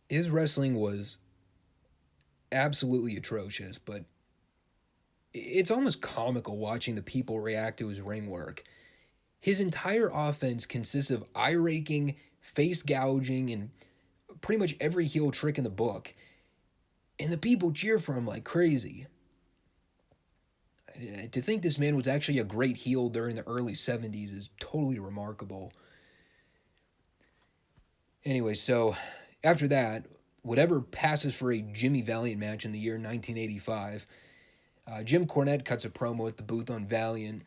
His wrestling was absolutely atrocious, but it's almost comical watching the people react to his ring work. His entire offense consists of eye raking, face gouging, and pretty much every heel trick in the book, and the people cheer for him like crazy. To think this man was actually a great heel during the early 70s is totally remarkable. Anyway, so after that, whatever passes for a Jimmy Valiant match in the year 1985, Jim Cornette cuts a promo at the booth on Valiant,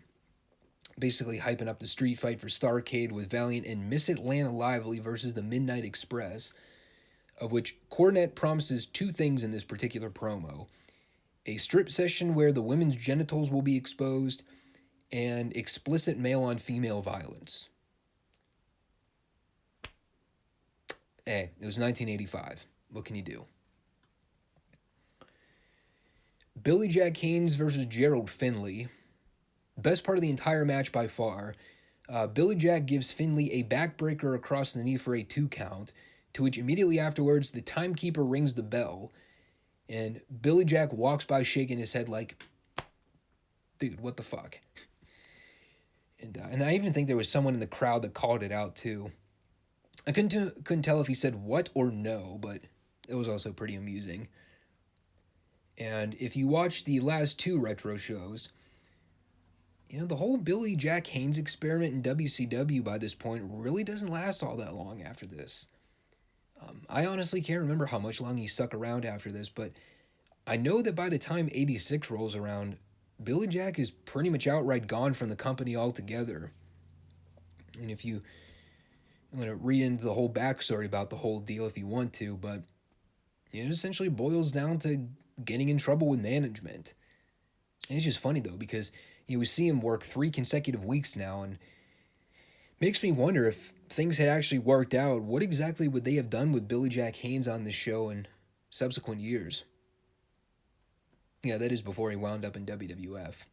basically hyping up the street fight for Starrcade with Valiant and Miss Atlanta Lively versus the Midnight Express, of which Cornette promises two things in this particular promo: a strip session where the women's genitals will be exposed, and explicit male-on-female violence. Hey, it was 1985. What can you do? Billy Jack Haynes versus Gerald Finley. Best part of the entire match by far. Billy Jack gives Finley a backbreaker across the knee for a 2 count, to which immediately afterwards the timekeeper rings the bell, and Billy Jack walks by shaking his head like, dude, what the fuck? And I even think there was someone in the crowd that called it out too. I couldn't tell if he said what or no, but it was also pretty amusing. And if you watch the last 2 retro shows, the whole Billy Jack Haynes experiment in WCW by this point really doesn't last all that long after this. I honestly can't remember how much long he stuck around after this, but I know that by the time 86 rolls around, Billy Jack is pretty much outright gone from the company altogether. And if you want to read into the whole backstory about the whole deal if you want to, but it essentially boils down to getting in trouble with management. And it's just funny, though, because we see him work 3 consecutive weeks now, and makes me wonder if things had actually worked out, what exactly would they have done with Billy Jack Haynes on this show in subsequent years? Yeah, that is before he wound up in WWF.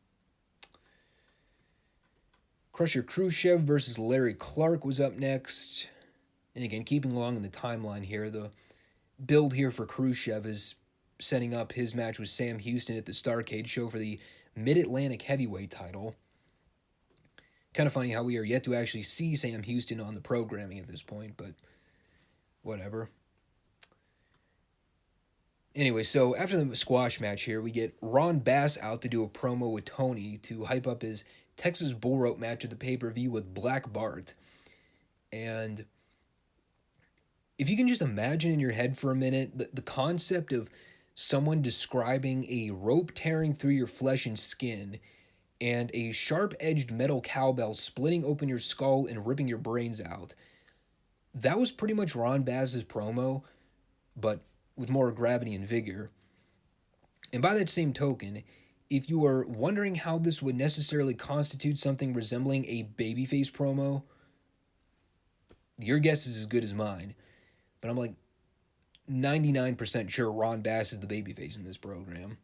Crusher Khrushchev versus Larry Clark was up next. And again, keeping along in the timeline here, the build here for Khrushchev is setting up his match with Sam Houston at the Starrcade show for the Mid-Atlantic Heavyweight title. Kind of funny how we are yet to actually see Sam Houston on the programming at this point, but whatever. Anyway, so after the squash match here, we get Ron Bass out to do a promo with Tony to hype up his Texas Bull Rope match at the pay-per-view with Black Bart. And if you can just imagine in your head for a minute the concept of someone describing a rope tearing through your flesh and skin and a sharp-edged metal cowbell splitting open your skull and ripping your brains out. that was pretty much Ron Bass's promo, but with more gravity and vigor. And by that same token, if you are wondering how this would necessarily constitute something resembling a babyface promo, your guess is as good as mine. But I'm like 99% sure Ron Bass is the babyface in this program.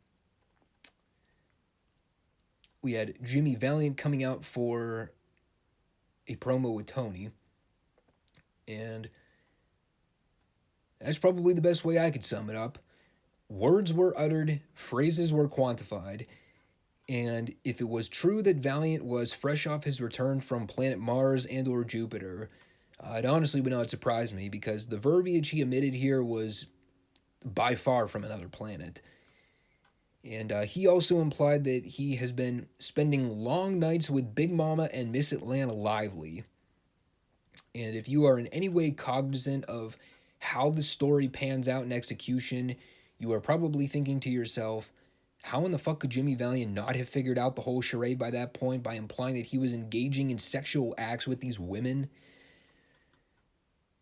We had Jimmy Valiant coming out for a promo with Tony. And that's probably the best way I could sum it up. Words were uttered, phrases were quantified, and if it was true that Valiant was fresh off his return from planet Mars and or Jupiter, it honestly would not surprise me because the verbiage he emitted here was by far from another planet. And he also implied that he has been spending long nights with Big Mama and Miss Atlanta Lively. And if you are in any way cognizant of how the story pans out in execution, you are probably thinking to yourself, how in the fuck could Jimmy Valiant not have figured out the whole charade by that point by implying that he was engaging in sexual acts with these women?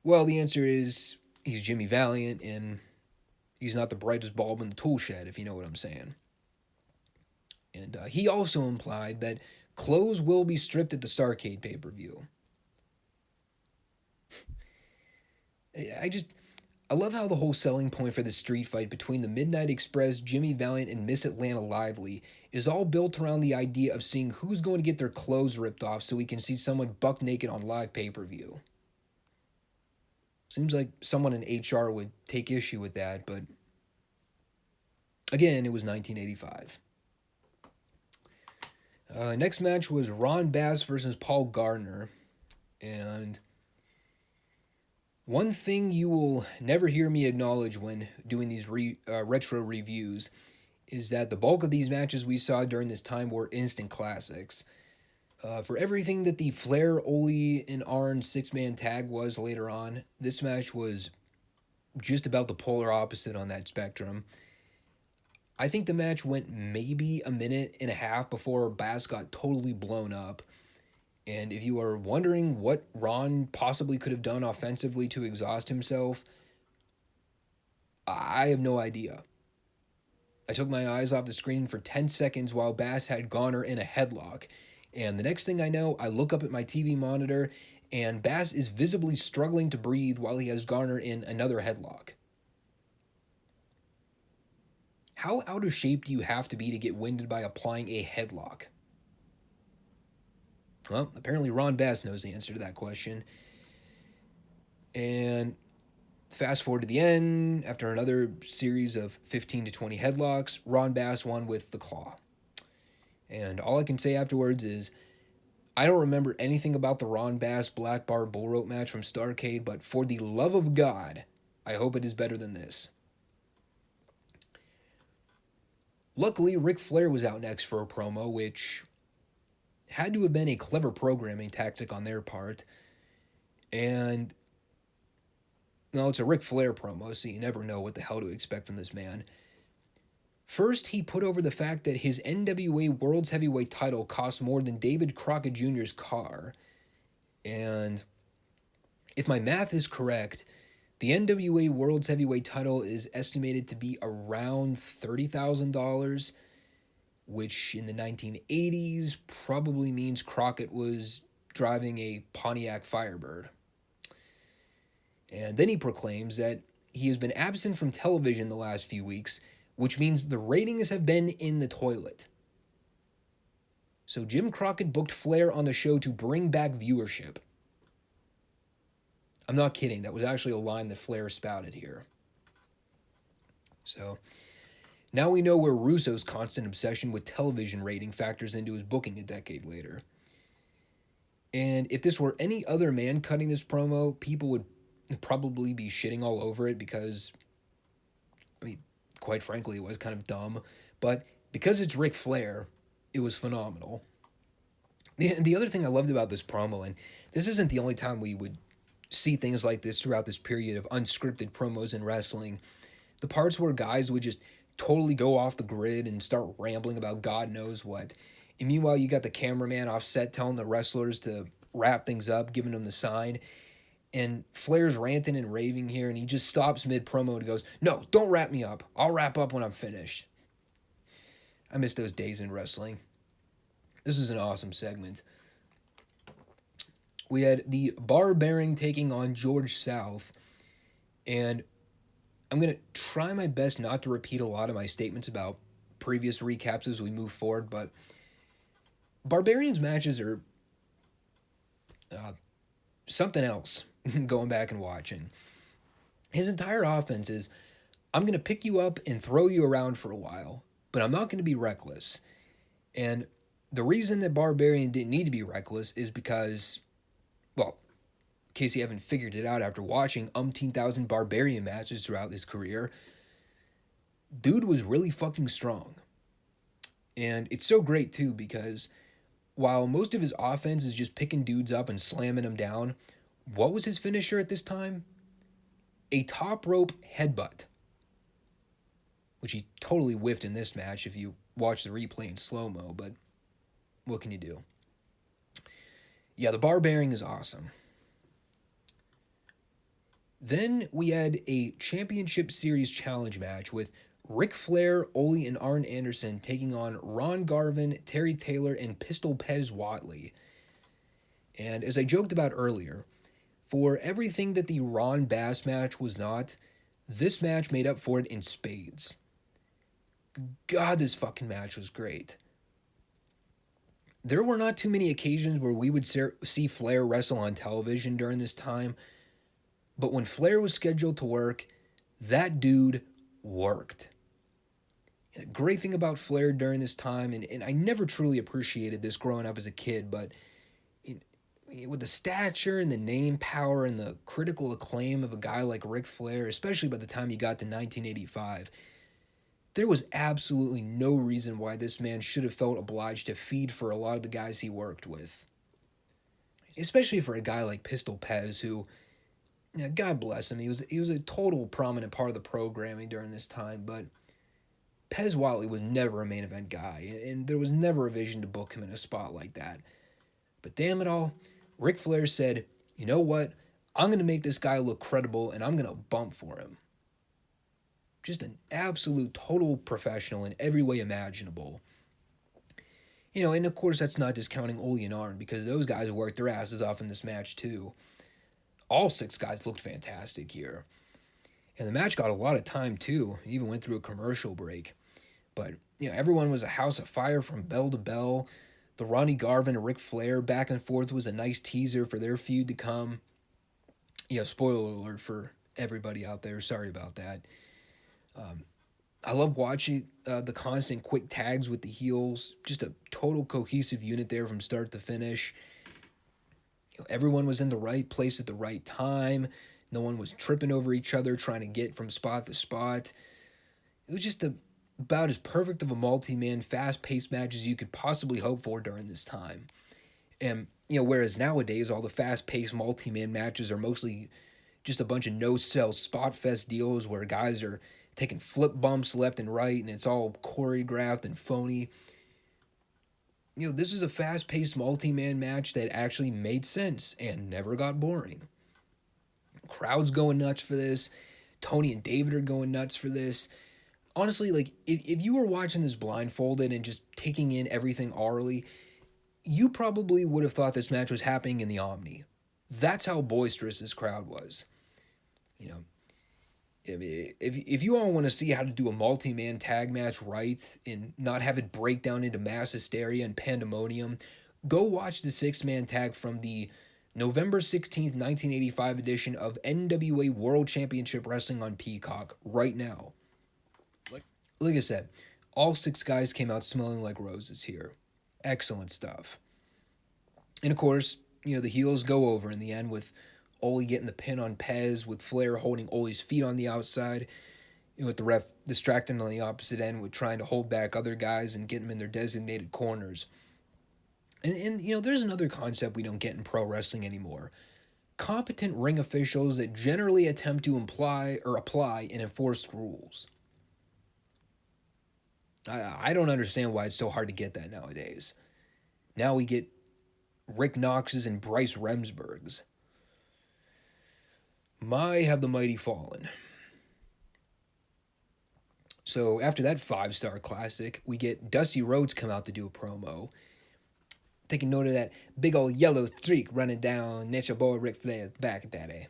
Well, the answer is he's Jimmy Valiant and he's not the brightest bulb in the tool shed, if you know what I'm saying. And he also implied that clothes will be stripped at the Starrcade pay-per-view. I love how the whole selling point for the street fight between the Midnight Express, Jimmy Valiant, and Miss Atlanta Lively is all built around the idea of seeing who's going to get their clothes ripped off so we can see someone buck naked on live pay-per-view. Seems like someone in HR would take issue with that, but again, it was 1985. Next match was Ron Bass versus Paul Gardner, and one thing you will never hear me acknowledge when doing these retro reviews is that the bulk of these matches we saw during this time were instant classics. For everything that the Flair, Ollie, and Arn six-man tag was later on, this match was just about the polar opposite on that spectrum. I think the match went maybe a minute and a half before Bass got totally blown up. And if you are wondering what Ron possibly could have done offensively to exhaust himself, I have no idea. I took my eyes off the screen for 10 seconds while Bass had Garner in a headlock. And the next thing I know, I look up at my TV monitor and Bass is visibly struggling to breathe while he has Garner in another headlock. How out of shape do you have to be to get winded by applying a headlock? Well, apparently Ron Bass knows the answer to that question. And fast forward to the end, after another series of 15 to 20 headlocks, Ron Bass won with the claw. And all I can say afterwards is, I don't remember anything about the Ron Bass Black Bar Bull Rope match from Starrcade, but for the love of God, I hope it is better than this. Luckily, Ric Flair was out next for a promo, which had to have been a clever programming tactic on their part. And, well, it's a Ric Flair promo, so you never know what the hell to expect from this man. First, he put over the fact that his NWA World's Heavyweight title cost more than David Crockett Jr.'s car. And if my math is correct, the NWA World's Heavyweight title is estimated to be around $30,000, which in the 1980s probably means Crockett was driving a Pontiac Firebird. And then he proclaims that he has been absent from television the last few weeks, which means the ratings have been in the toilet. So Jim Crockett booked Flair on the show to bring back viewership. I'm not kidding, that was actually a line that Flair spouted here. So now we know where Russo's constant obsession with television rating factors into his booking a decade later. And if this were any other man cutting this promo, people would probably be shitting all over it because, I mean, quite frankly, it was kind of dumb. But because it's Ric Flair, it was phenomenal. The other thing I loved about this promo, and this isn't the only time we would see things like this throughout this period of unscripted promos in wrestling, the parts where guys would just totally go off the grid and start rambling about God knows what. And meanwhile, you got the cameraman off set telling the wrestlers to wrap things up, giving them the sign. And Flair's ranting and raving here, and he just stops mid-promo and goes, "No, don't wrap me up. I'll wrap up when I'm finished." I miss those days in wrestling. This is an awesome segment. We had the Barbarian taking on George South, and I'm going to try my best not to repeat a lot of my statements about previous recaps as we move forward, but Barbarian's matches are something else going back and watching. His entire offense is, I'm going to pick you up and throw you around for a while, but I'm not going to be reckless. And the reason that Barbarian didn't need to be reckless is because, well, in case you haven't figured it out after watching umpteen thousand Barbarian matches throughout his career, dude was really fucking strong. And it's so great too, because while most of his offense is just picking dudes up and slamming them down, what was his finisher at this time? A top rope headbutt, which he totally whiffed in this match if you watch the replay in slow-mo, but what can you do? Yeah, the Barbarian is awesome. Then we had a Championship Series challenge match with Ric Flair, Ollie, and Arn Anderson taking on Ron Garvin, Terry Taylor, and Pistol Pez Watley. And as I joked about earlier, for everything that the Ron Bass match was not, this match made up for it in spades. God, this fucking match was great. There were not too many occasions where we would see Flair wrestle on television during this time, but when Flair was scheduled to work, that dude worked. The great thing about Flair during this time, and I never truly appreciated this growing up as a kid, but with the stature and the name power and the critical acclaim of a guy like Ric Flair, especially by the time he got to 1985, there was absolutely no reason why this man should have felt obliged to feed for a lot of the guys he worked with. Especially for a guy like Pistol Pez, who, God bless him, he was a total prominent part of the programming during this time, but Pez Watley was never a main event guy, and there was never a vision to book him in a spot like that. But damn it all, Ric Flair said, you know what, I'm going to make this guy look credible, and I'm going to bump for him. Just an absolute total professional in every way imaginable. And of course that's not discounting Ollie and Arn, because those guys worked their asses off in this match too. All six guys looked fantastic here. And the match got a lot of time too. It even went through a commercial break. But, everyone was a house of fire from bell to bell. The Ronnie Garvin and Ric Flair back and forth was a nice teaser for their feud to come. Spoiler alert for everybody out there. Sorry about that. I love watching the constant quick tags with the heels. Just a total cohesive unit there from start to finish. Everyone was in the right place at the right time. No one was tripping over each other trying to get from spot to spot. It was just about as perfect of a multi-man, fast-paced match as you could possibly hope for during this time. And, whereas nowadays all the fast-paced multi-man matches are mostly just a bunch of no-sell spot fest deals where guys are taking flip bumps left and right and it's all choreographed and phony. This is a fast-paced multi-man match that actually made sense and never got boring. Crowd's going nuts for this. Tony and David are going nuts for this. Honestly, if you were watching this blindfolded and just taking in everything orally, you probably would have thought this match was happening in the Omni. That's how boisterous this crowd was. If you all want to see how to do a multi-man tag match right and not have it break down into mass hysteria and pandemonium, go watch the six-man tag from the November 16th, 1985 edition of NWA World Championship Wrestling on Peacock right now. Like I said, all six guys came out smelling like roses here. Excellent stuff. And of course, the heels go over in the end with Ollie getting the pin on Pez, with Flair holding Ollie's feet on the outside, with the ref distracting on the opposite end with trying to hold back other guys and get them in their designated corners. And there's another concept we don't get in pro wrestling anymore. Competent ring officials that generally attempt to apply and enforce rules. I don't understand why it's so hard to get that nowadays. Now we get Rick Knox's and Bryce Remsburg's. My, have the mighty fallen. So after that 5-star classic, we get Dusty Rhodes come out to do a promo, taking note of that big old yellow streak running down Nature Boy Ric Flair's back, daddy.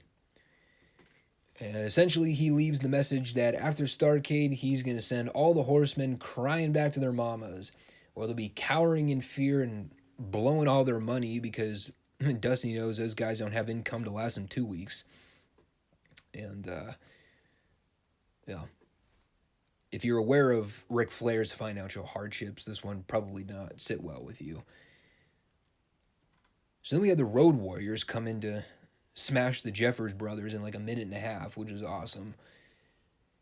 And essentially, he leaves the message that after Starrcade, he's going to send all the horsemen crying back to their mamas, or they'll be cowering in fear and blowing all their money because Dusty knows those guys don't have income to last them 2 weeks. And, yeah. If you're aware of Ric Flair's financial hardships, this one probably not sit well with you. So then we had the Road Warriors come in to smash the Jeffers brothers in like a minute and a half, which was awesome.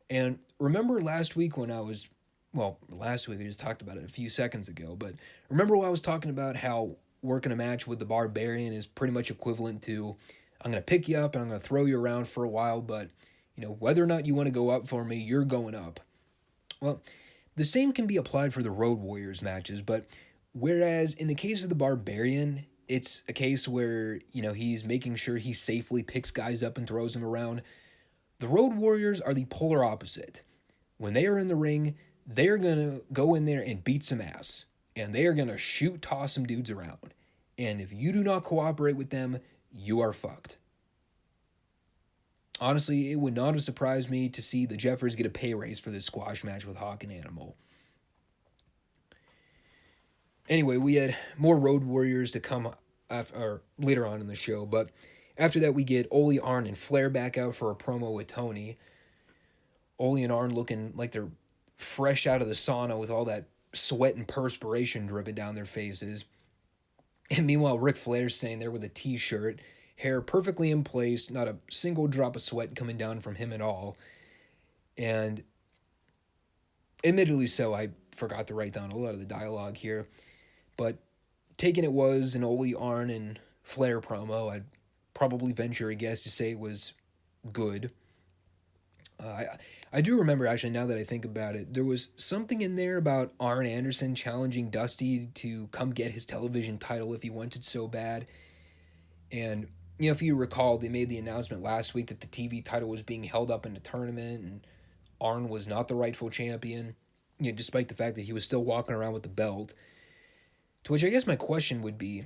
And remember last week when I was, last week I just talked about it a few seconds ago, but remember when I was talking about how working a match with the Barbarian is pretty much equivalent to, I'm going to pick you up and I'm going to throw you around for a while, but, whether or not you want to go up for me, you're going up. Well, the same can be applied for the Road Warriors matches, but whereas in the case of the Barbarian, it's a case where, he's making sure he safely picks guys up and throws them around. The Road Warriors are the polar opposite. When they are in the ring, they are going to go in there and beat some ass. And they are going to toss some dudes around. And if you do not cooperate with them, you are fucked. Honestly, it would not have surprised me to see the Jeffers get a pay raise for this squash match with Hawk and Animal. Anyway, we had more Road Warriors to come later on in the show, but after that we get Ollie, Arn, and Flair back out for a promo with Tony. Ollie and Arn looking like they're fresh out of the sauna with all that sweat and perspiration dripping down their faces. And meanwhile, Ric Flair's sitting there with a t-shirt, hair perfectly in place, not a single drop of sweat coming down from him at all. And admittedly so, I forgot to write down a lot of the dialogue here. But taking it was an Ollie, Arn, and Flair promo. I'd probably venture a guess to say it was good. I do remember, actually, now that I think about it, there was something in there about Arn Anderson challenging Dusty to come get his television title if he wanted so bad. And, if you recall, they made the announcement last week that the TV title was being held up in the tournament and Arn was not the rightful champion, despite the fact that he was still walking around with the belt. To which I guess my question would be,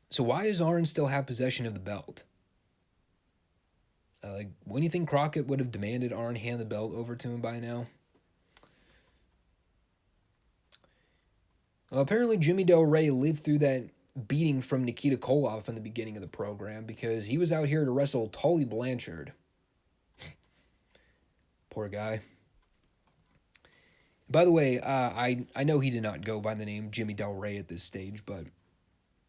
so why does Arn still have possession of the belt? When do you think Crockett would have demanded Arn hand the belt over to him by now? Well, apparently Jimmy Del Rey lived through that beating from Nikita Koloff in the beginning of the program because he was out here to wrestle Tully Blanchard. Poor guy. By the way, I know he did not go by the name Jimmy Del Rey at this stage, but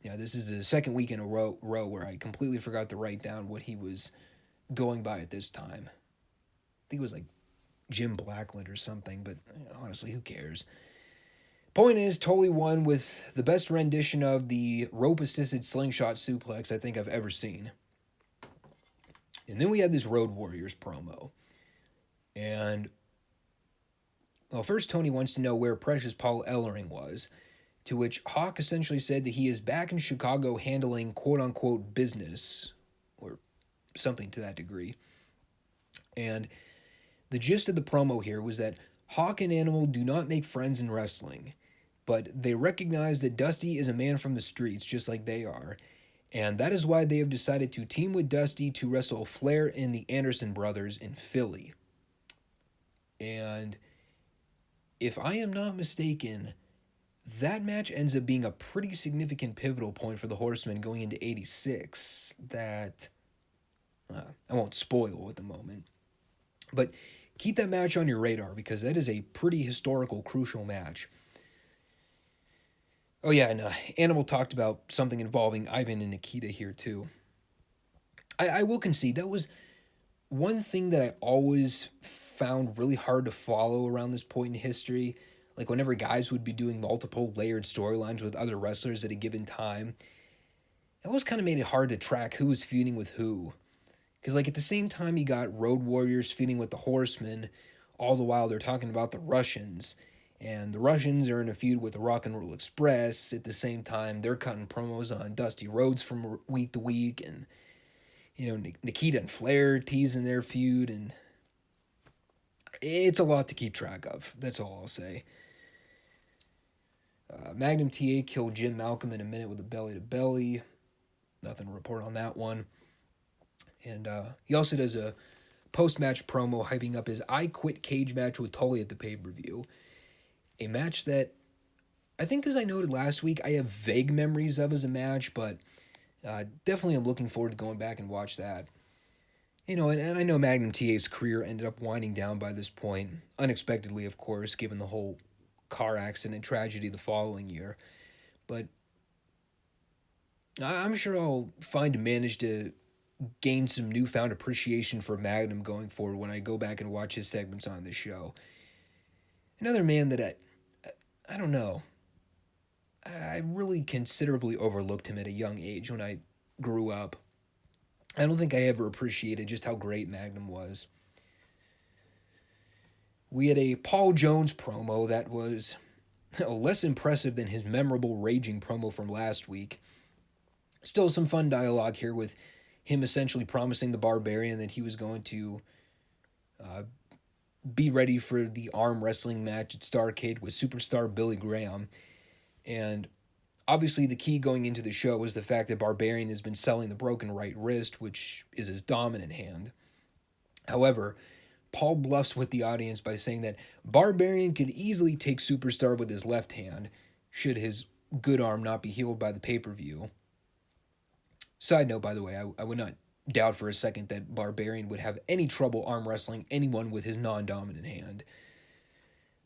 this is the second week in a row where I completely forgot to write down what he was going by at this time. I think it was like Jim Blackland or something, but honestly, who cares? Point is, Tully won with the best rendition of the rope-assisted slingshot suplex I think I've ever seen. And then we had this Road Warriors promo. And, first Tony wants to know where Precious Paul Ellering was, to which Hawk essentially said that he is back in Chicago handling quote-unquote business, or something to that degree. And the gist of the promo here was that Hawk and Animal do not make friends in wrestling, but they recognize that Dusty is a man from the streets just like they are, and that is why they have decided to team with Dusty to wrestle Flair and the Anderson brothers in Philly. And if I am not mistaken, that match ends up being a pretty significant pivotal point for the Horsemen going into 86 that I won't spoil at the moment. But keep that match on your radar because that is a pretty historical, crucial match. Oh yeah, and Animal talked about something involving Ivan and Nikita here too. I will concede that was one thing that I always found really hard to follow around this point in history. Like whenever guys would be doing multiple layered storylines with other wrestlers at a given time, it always kind of made it hard to track who was feuding with who. Because like at the same time you got Road Warriors feuding with the Horsemen, all the while they're talking about the Russians. And the Russians are in a feud with the Rock and Roll Express. At the same time, they're cutting promos on Dusty Rhodes from week to week. And Nikita and Flair teasing their feud, and it's a lot to keep track of. That's all I'll say. Magnum TA killed Jim Malcolm in a minute with a belly-to-belly. Nothing to report on that one. And he also does a post-match promo hyping up his I Quit cage match with Tully at the pay-per-view. A match that I think, as I noted last week, I have vague memories of as a match, but definitely I'm looking forward to going back and watch that. And I know Magnum TA's career ended up winding down by this point, unexpectedly, of course, given the whole car accident tragedy the following year. But I'm sure I'll manage to gain some newfound appreciation for Magnum going forward when I go back and watch his segments on this show. Another man that I don't know. I really considerably overlooked him at a young age when I grew up. I don't think I ever appreciated just how great Magnum was. We had a Paul Jones promo that was less impressive than his memorable raging promo from last week. Still some fun dialogue here with him essentially promising the Barbarian that he was going to be ready for the arm wrestling match at Starrcade with superstar Billy Graham. And obviously the key going into the show was the fact that Barbarian has been selling the broken right wrist, which is his dominant hand. However, Paul bluffs with the audience by saying that Barbarian could easily take Superstar with his left hand, should his good arm not be healed by the pay-per-view. Side note, by the way, I would not doubt for a second that Barbarian would have any trouble arm wrestling anyone with his non-dominant hand.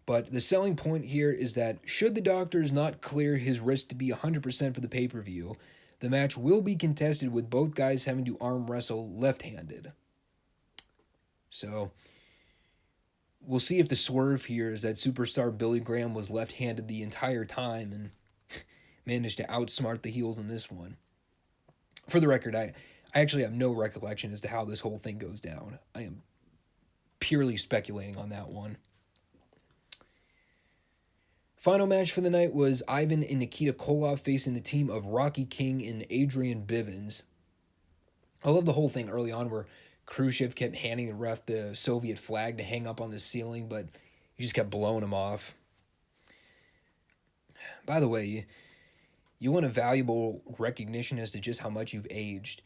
But the selling point here is that should the doctors not clear his wrist to be 100% for the pay-per-view, the match will be contested with both guys having to arm wrestle left-handed. So we'll see if the swerve here is that superstar Billy Graham was left-handed the entire time and managed to outsmart the heels in this one. For the record, I actually have no recollection as to how this whole thing goes down. I am purely speculating on that one. Final match for the night was Ivan and Nikita Kolav facing the team of Rocky King and Adrian Bivens. I love the whole thing early on where Khrushchev kept handing the ref the Soviet flag to hang up on the ceiling, but he just kept blowing him off. By the way, you want a valuable recognition as to just how much you've aged.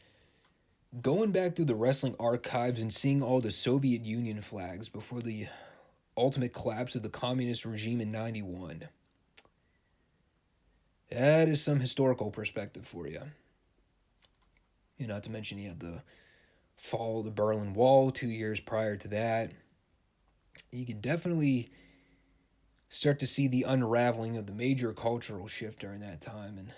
Going back through the wrestling archives and seeing all the Soviet Union flags before the ultimate collapse of the communist regime in 91. That is some historical perspective for you. Not to mention you had the fall of the Berlin Wall 2 years prior to that. You could definitely start to see the unraveling of the major cultural shift during that time, and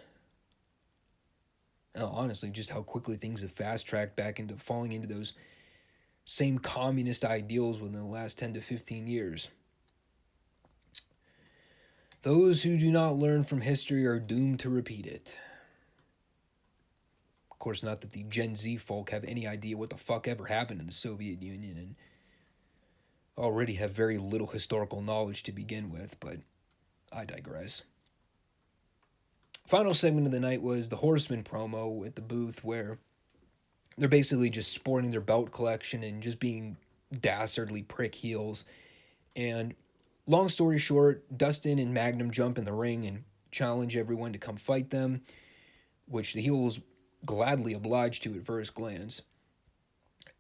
honestly, just how quickly things have fast-tracked back into falling into those same communist ideals within the last 10 to 15 years. Those who do not learn from history are doomed to repeat it. Of course, not that the Gen Z folk have any idea what the fuck ever happened in the Soviet Union and already have very little historical knowledge to begin with, but I digress. Final segment of the night was the Horseman promo at the booth, where they're basically just sporting their belt collection and just being dastardly prick heels. And long story short, Dustin and Magnum jump in the ring and challenge everyone to come fight them, which the heels gladly oblige to at first glance.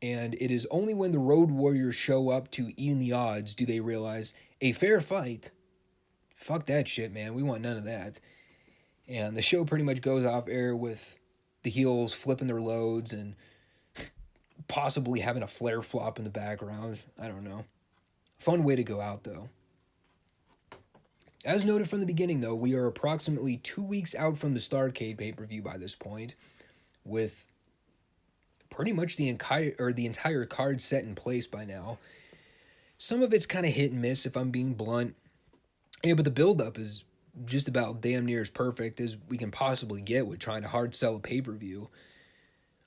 And it is only when the Road Warriors show up to even the odds do they realize a fair fight. Fuck that shit, man. We want none of that. And the show pretty much goes off air with the heels flipping their loads and possibly having a flare flop in the background. I don't know. Fun way to go out, though. As noted from the beginning, though, we are approximately 2 weeks out from the Starrcade pay-per-view by this point, with pretty much the entire card set in place by now. Some of it's kind of hit and miss, if I'm being blunt. Yeah, but the build-up is just about damn near as perfect as we can possibly get with trying to hard sell a pay-per-view.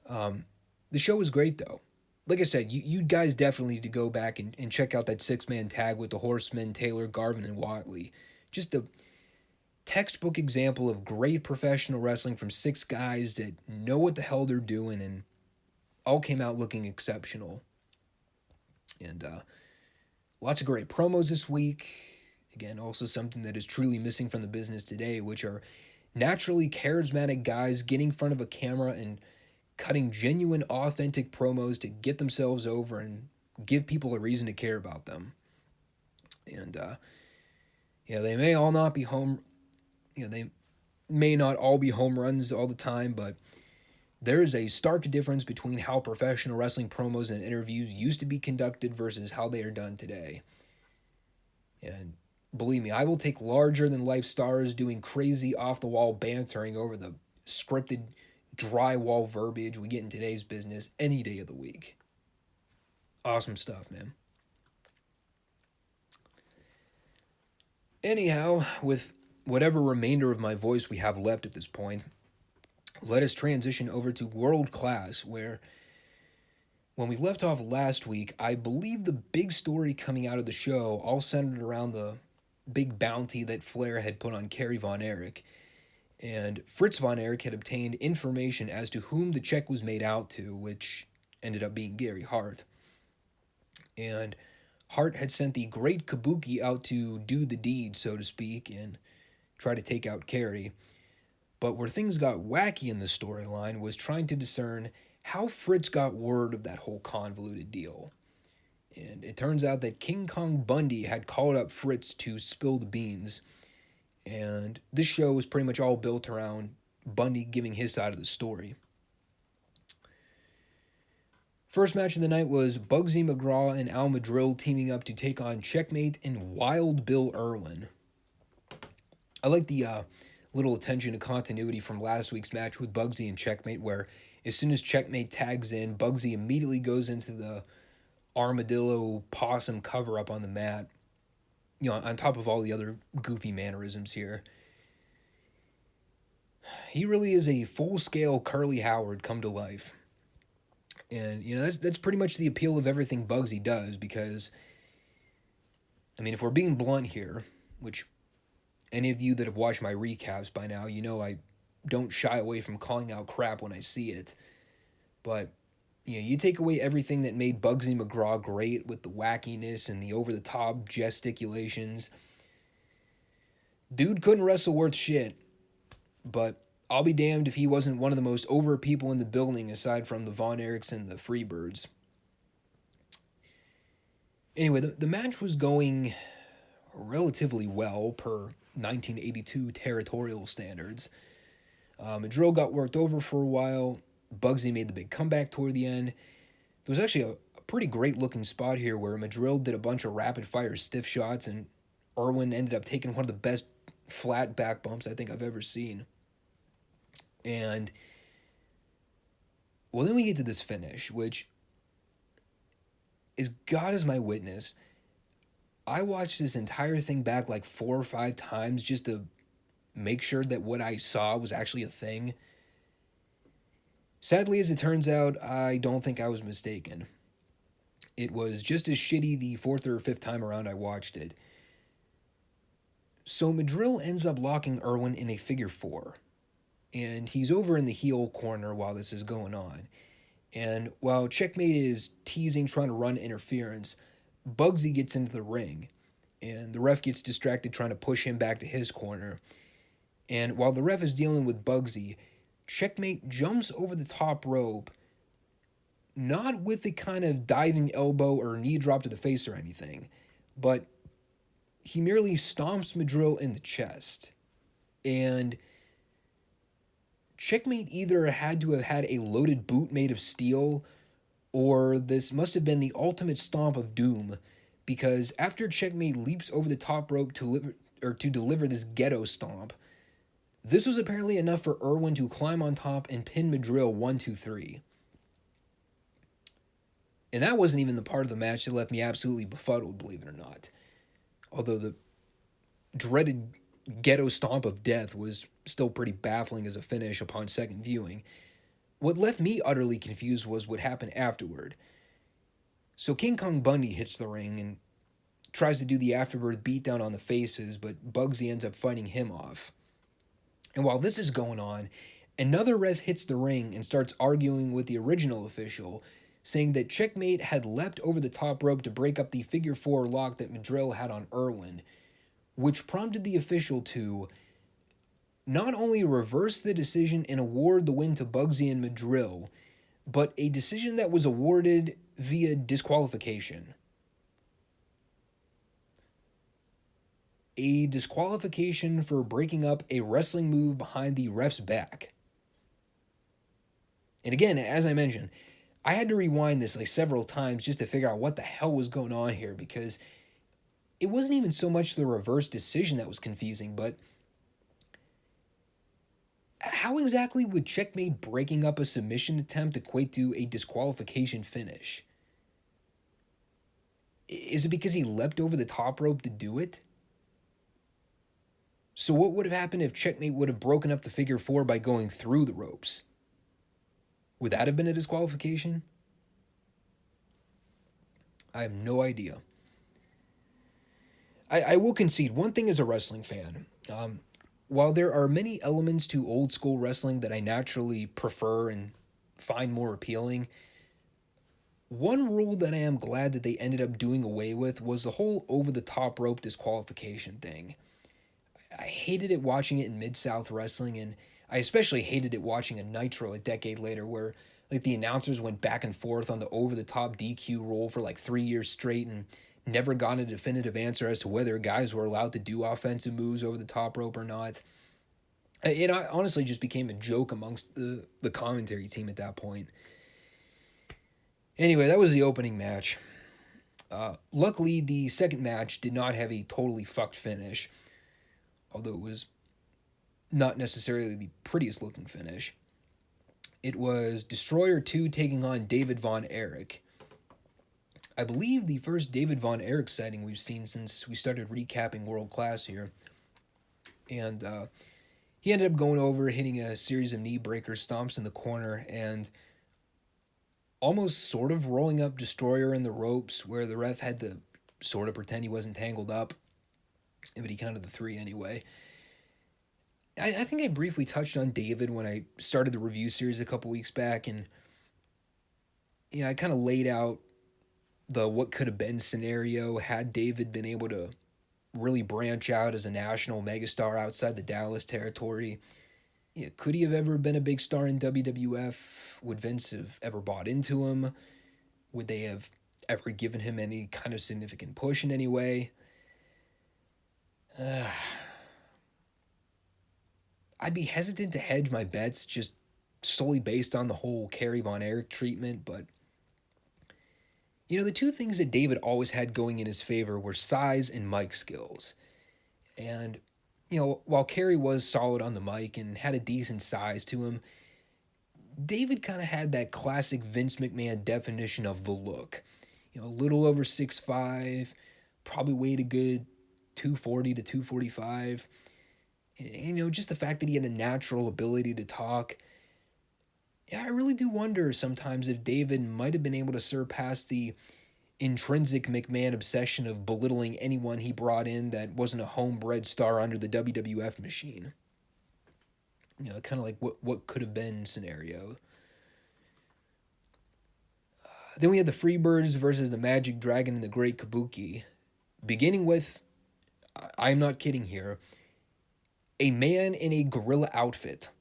The show was great, though. Like I said, you guys definitely need to go back and check out that six-man tag with the Horsemen, Taylor, Garvin, and Watley. Just a textbook example of great professional wrestling from six guys that know what the hell they're doing and all came out looking exceptional. And lots of great promos this week. Again, also something that is truly missing from the business today, which are naturally charismatic guys getting in front of a camera and cutting genuine, authentic promos to get themselves over and give people a reason to care about them. And they may all not be they may not all be home runs all the time, but there is a stark difference between how professional wrestling promos and interviews used to be conducted versus how they are done today. And believe me, I will take larger-than-life stars doing crazy off-the-wall bantering over the scripted drywall verbiage we get in today's business any day of the week. Awesome stuff, man. Anyhow, with whatever remainder of my voice we have left at this point, let us transition over to World Class, where when we left off last week, I believe the big story coming out of the show all centered around the big bounty that Flair had put on Carrie Von Erich. And Fritz Von Erich had obtained information as to whom the check was made out to, which ended up being Gary Hart. And Hart had sent the Great Kabuki out to do the deed, so to speak, and try to take out Carrie. But where things got wacky in the storyline was trying to discern how Fritz got word of that whole convoluted deal. And it turns out that King Kong Bundy had called up Fritz to spill the beans. And this show was pretty much all built around Bundy giving his side of the story. First match of the night was Bugsy McGraw and Al Madrill teaming up to take on Checkmate and Wild Bill Irwin. I like the little attention to continuity from last week's match with Bugsy and Checkmate, where as soon as Checkmate tags in, Bugsy immediately goes into the armadillo possum cover-up on the mat, on top of all the other goofy mannerisms here. He really is a full-scale Curly Howard come to life. And, that's pretty much the appeal of everything Bugsy does, because, if we're being blunt here, which any of you that have watched my recaps by now, I don't shy away from calling out crap when I see it. But, you take away everything that made Bugsy McGraw great with the wackiness and the over-the-top gesticulations. Dude couldn't wrestle worth shit, but I'll be damned if he wasn't one of the most over people in the building aside from the Von Erichs and the Freebirds. Anyway, the match was going relatively well per 1982 territorial standards. Madrill got worked over for a while. Bugsy made the big comeback toward the end. There was actually a pretty great looking spot here where Madrill did a bunch of rapid fire stiff shots and Irwin ended up taking one of the best flat back bumps I think I've ever seen. And, well, then we get to this finish, which is God is my witness. I watched this entire thing back like 4 or 5 times just to make sure that what I saw was actually a thing. Sadly, as it turns out, I don't think I was mistaken. It was just as shitty the 4th or 5th time around I watched it. So Madrill ends up locking Irwin in a figure 4. And he's over in the heel corner while this is going on. And while Checkmate is teasing, trying to run interference, Bugsy gets into the ring. And the ref gets distracted trying to push him back to his corner. And while the ref is dealing with Bugsy, Checkmate jumps over the top rope, not with the kind of diving elbow or knee drop to the face or anything, but he merely stomps Madrill in the chest. And Checkmate either had to have had a loaded boot made of steel, or this must have been the ultimate stomp of doom, because after Checkmate leaps over the top rope to deliver this ghetto stomp, this was apparently enough for Irwin to climb on top and pin Madrill 1, 2, 3. And that wasn't even the part of the match that left me absolutely befuddled, believe it or not. Although the dreaded ghetto stomp of death was still pretty baffling as a finish upon second viewing. What left me utterly confused was what happened afterward. So King Kong Bundy hits the ring and tries to do the afterbirth beatdown on the faces, but Bugsy ends up fighting him off. And while this is going on, Another ref hits the ring and starts arguing with the original official, saying that Checkmate had leapt over the top rope to break up the figure 4 lock that Madrill had on Irwin, which prompted the official to not only reverse the decision and award the win to Bugsy and Madrill, but a decision that was awarded via disqualification. A disqualification for breaking up a wrestling move behind the ref's back. And again, as I mentioned, I had to rewind this like several times just to figure out what the hell was going on here, because it wasn't even so much the reverse decision that was confusing, but how exactly would Checkmate breaking up a submission attempt equate to a disqualification finish? Is it because he leapt over the top rope to do it? So what would have happened if Checkmate would have broken up the figure 4 by going through the ropes? Would that have been a disqualification? I have no idea. I will concede one thing as a wrestling fan. While there are many elements to old school wrestling that I naturally prefer and find more appealing, one rule that I am glad that they ended up doing away with was the whole over-the-top rope disqualification thing. I hated it watching it in Mid-South Wrestling, and I especially hated it watching a Nitro a decade later where like the announcers went back and forth on the over-the-top DQ rule for like 3 years straight and never got a definitive answer as to whether guys were allowed to do offensive moves over the top rope or not. It honestly just became a joke amongst the commentary team at that point. Anyway, that was the opening match. Luckily, the second match did not have a totally fucked finish, although it was not necessarily the prettiest looking finish. It was Destroyer 2 taking on David Von Erich. I believe the first David Von Erich sighting we've seen since we started recapping World Class here. And he ended up going over, hitting a series of knee breaker stomps in the corner, and almost sort of rolling up Destroyer in the ropes where the ref had to sort of pretend he wasn't tangled up. But he counted the 3 anyway. I think I briefly touched on David when I started the review series a couple weeks back, and I kind of laid out the what could have been scenario had David been able to really branch out as a national megastar outside the Dallas territory. Could he have ever been a big star in WWF? Would Vince have ever bought into him? Would they have ever given him any kind of significant push in any way? I'd be hesitant to hedge my bets just solely based on the whole Carrie Von Erich treatment, but the two things that David always had going in his favor were size and mic skills. And, while Carrie was solid on the mic and had a decent size to him, David kind of had that classic Vince McMahon definition of the look. A little over 6'5", probably weighed a good 240 to 245. Just the fact that he had a natural ability to talk. I really do wonder sometimes if David might have been able to surpass the intrinsic McMahon obsession of belittling anyone he brought in that wasn't a homebred star under the WWF machine. Kind of like what could have been scenario. Then we had the Freebirds versus the Magic Dragon and the Great Kabuki. Beginning with, I'm not kidding here, a man in a gorilla outfit.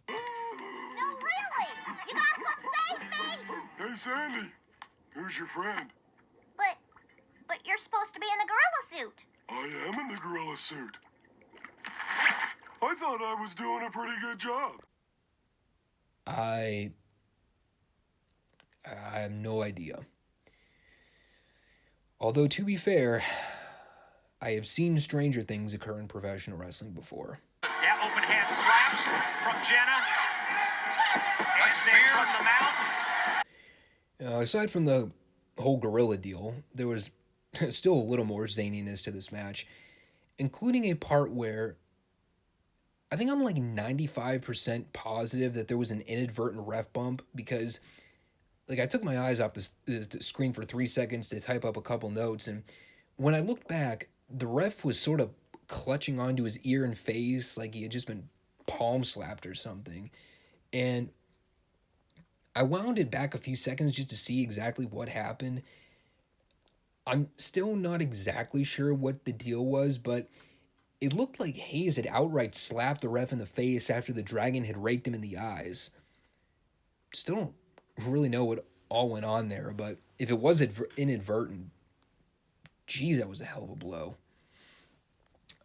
No, really! You gotta come save me! Hey, Sandy, who's your friend? But you're supposed to be in the gorilla suit. I am in the gorilla suit. I thought I was doing a pretty good job. I have no idea. Although, to be fair, I have seen stranger things occur in professional wrestling before. Yeah, open hand slaps from Jenna. Handstand from the mount. Aside from the whole gorilla deal, there was still a little more zaniness to this match, including a part where I think I'm like 95% positive that there was an inadvertent ref bump, because I took my eyes off the screen for 3 seconds to type up a couple notes, and when I looked back, the ref was sort of clutching onto his ear and face like he had just been palm slapped or something. And I wound it back a few seconds just to see exactly what happened. I'm still not exactly sure what the deal was, but it looked like Hayes had outright slapped the ref in the face after the Dragon had raked him in the eyes. Still don't really know what all went on there, but if it was inadvertent, geez, that was a hell of a blow.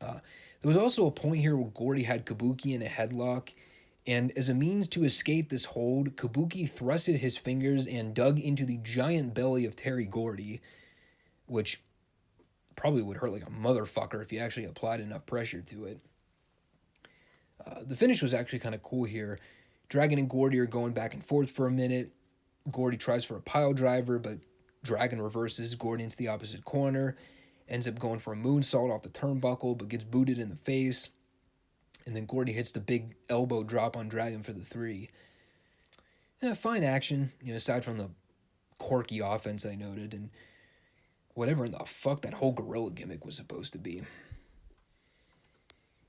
There was also a point here where Gordy had Kabuki in a headlock, and as a means to escape this hold, Kabuki thrusted his fingers and dug into the giant belly of Terry Gordy, which probably would hurt like a motherfucker if you actually applied enough pressure to it. The finish was actually kind of cool here. Dragon and Gordy are going back and forth for a minute. Gordy tries for a pile driver, but Dragon reverses Gordy into the opposite corner, ends up going for a moonsault off the turnbuckle, but gets booted in the face. And then Gordy hits the big elbow drop on Dragon for the 3. Yeah, fine action, aside from the quirky offense I noted, and whatever in the fuck that whole gorilla gimmick was supposed to be.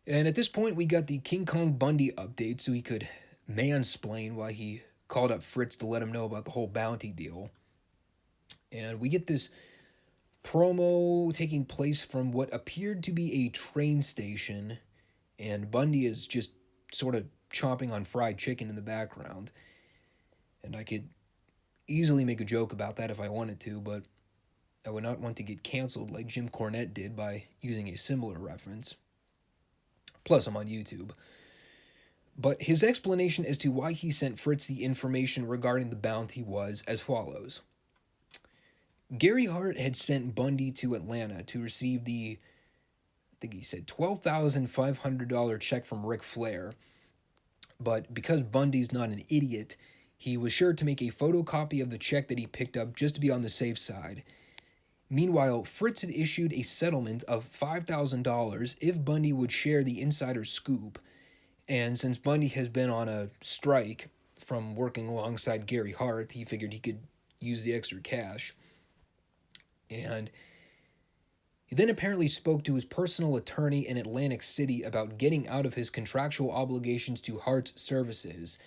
And at this point, we got the King Kong Bundy update so he could mansplain why he called up Fritz to let him know about the whole bounty deal. And we get this promo taking place from what appeared to be a train station, and Bundy is just sort of chomping on fried chicken in the background. And I could easily make a joke about that if I wanted to, but I would not want to get canceled like Jim Cornette did by using a similar reference. Plus, I'm on YouTube. But his explanation as to why he sent Fritz the information regarding the bounty was as follows. Gary Hart had sent Bundy to Atlanta to receive the, I think he said, $12,500 check from Ric Flair. But because Bundy's not an idiot, he was sure to make a photocopy of the check that he picked up just to be on the safe side. Meanwhile, Fritz had issued a settlement of $5,000 if Bundy would share the insider scoop. And since Bundy has been on a strike from working alongside Gary Hart, he figured he could use the extra cash. And he then apparently spoke to his personal attorney in Atlantic City about getting out of his contractual obligations to Hart's services.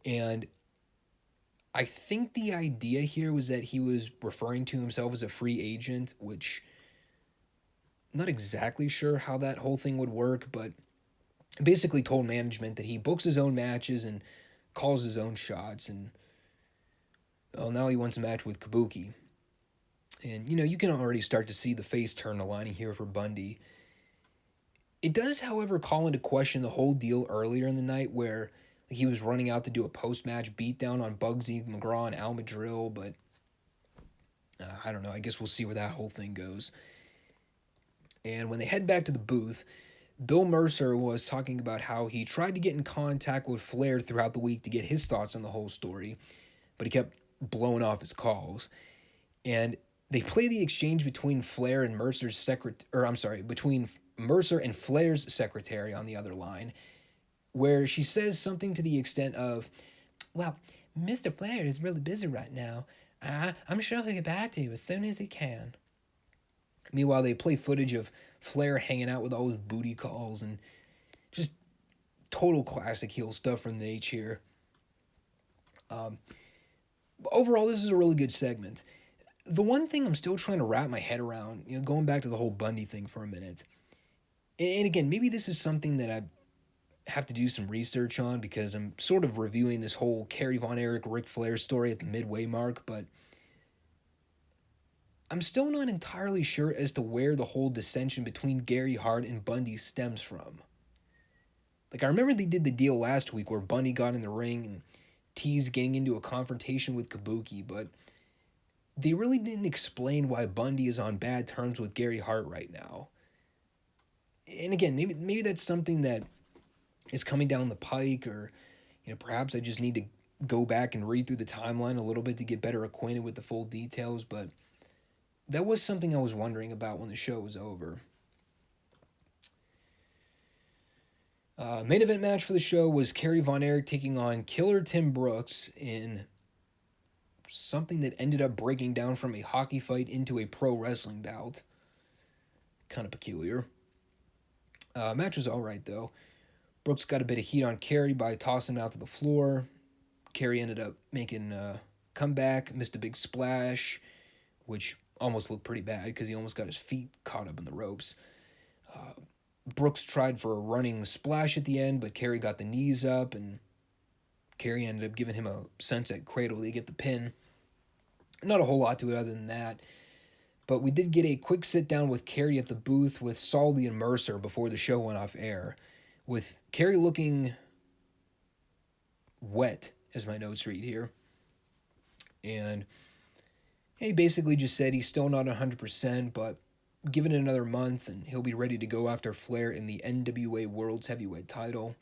And I think the idea here was that he was referring to himself as a free agent, which I'm not exactly sure how that whole thing would work, but basically told management that he books his own matches and calls his own shots, and well, now he wants a match with Kabuki. And, you can already start to see the face turn aligning here for Bundy. It does, however, call into question the whole deal earlier in the night where he was running out to do a post-match beatdown on Bugsy McGraw and Al Madrill, but I don't know. I guess we'll see where that whole thing goes. And when they head back to the booth, Bill Mercer was talking about how he tried to get in contact with Flair throughout the week to get his thoughts on the whole story, but he kept blowing off his calls. And they play the exchange between Flair and between Mercer and Flair's secretary on the other line, where she says something to the extent of, well, Mr. Flair is really busy right now. I'm sure he'll get back to you as soon as he can. Meanwhile, they play footage of Flair hanging out with all his booty calls and just total classic heel stuff from the H here. Overall, this is a really good segment. The one thing I'm still trying to wrap my head around, going back to the whole Bundy thing for a minute, and again, maybe this is something that I have to do some research on because I'm sort of reviewing this whole Kerry Von Erich Ric Flair story at the midway mark, but I'm still not entirely sure as to where the whole dissension between Gary Hart and Bundy stems from. Like, I remember they did the deal last week where Bundy got in the ring and teased getting into a confrontation with Kabuki, but they really didn't explain why Bundy is on bad terms with Gary Hart right now. And again, maybe that's something that is coming down the pike, or perhaps I just need to go back and read through the timeline a little bit to get better acquainted with the full details, but that was something I was wondering about when the show was over. Main event match for the show was Kerry Von Erich taking on Killer Tim Brooks in something that ended up breaking down from a hockey fight into a pro wrestling bout. Kind of peculiar. Match was alright though. Brooks got a bit of heat on Carrie by tossing him out to the floor. Carrie ended up making a comeback, missed a big splash, which almost looked pretty bad because he almost got his feet caught up in the ropes. Brooks tried for a running splash at the end, but Carrie got the knees up, and Carrie ended up giving him a sunset cradle to get the pin. Not a whole lot to it other than that. But we did get a quick sit down with Carrie at the booth with Solly and Mercer before the show went off air, with Carrie looking wet, as my notes read here. And he basically just said he's still not 100%, but give it another month and he'll be ready to go after Flair in the NWA World's Heavyweight title.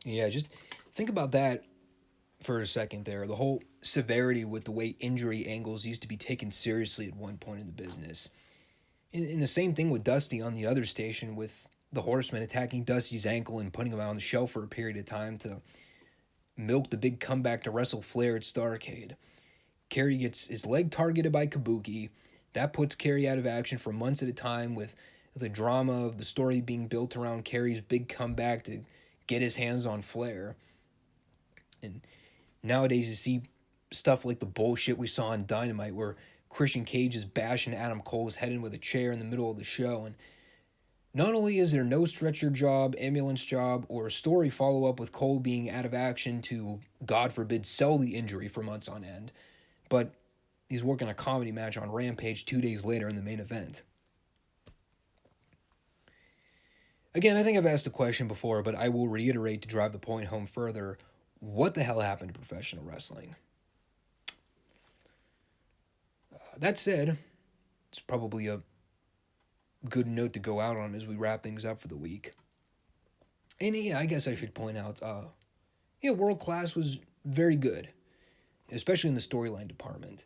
Yeah, just think about that for a second there. The whole severity with the way injury angles used to be taken seriously at one point in the business. And the same thing with Dusty on the other station, with the Horseman attacking Dusty's ankle and putting him out on the shelf for a period of time to milk the big comeback to wrestle Flair at Starrcade. Carrie gets his leg targeted by Kabuki. That puts Carrie out of action for months at a time, with the drama of the story being built around Carrie's big comeback to get his hands on Flair. And nowadays you see stuff like the bullshit we saw on Dynamite, where Christian Cage is bashing Adam Cole's head in with a chair in the middle of the show. And not only is there no stretcher job, ambulance job, or story follow-up with Cole being out of action to, God forbid, sell the injury for months on end, but he's working a comedy match on Rampage 2 days later in the main event. Again, I think I've asked the question before, but I will reiterate to drive the point home further. What the hell happened to professional wrestling? That said, it's probably a good note to go out on as we wrap things up for the week. And yeah, I guess I should point out, World Class was very good, especially in the storyline department.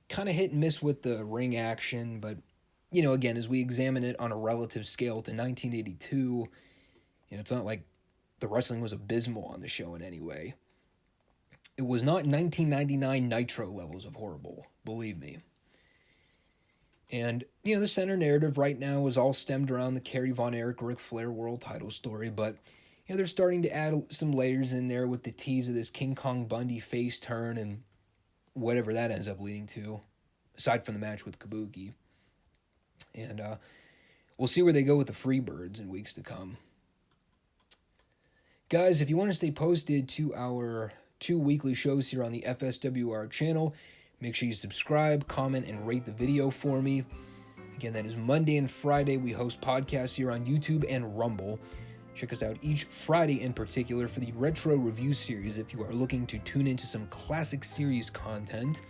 Kind of hit and miss with the ring action, but, again, as we examine it on a relative scale to 1982, it's not like the wrestling was abysmal on the show in any way. It was not 1999 Nitro levels of horrible, believe me. And, the center narrative right now is all stemmed around the Carrie Von Erich Ric Flair world title story, but, they're starting to add some layers in there with the tease of this King Kong Bundy face turn and whatever that ends up leading to, aside from the match with Kabuki. And we'll see where they go with the Freebirds in weeks to come. Guys, if you want to stay posted to our 2 weekly shows here on the FSWR channel, make sure you subscribe, comment, and rate the video for me. Again, that is Monday and Friday. We host podcasts here on YouTube and Rumble. Check us out each Friday in particular for the Retro Review Series if you are looking to tune into some classic series content.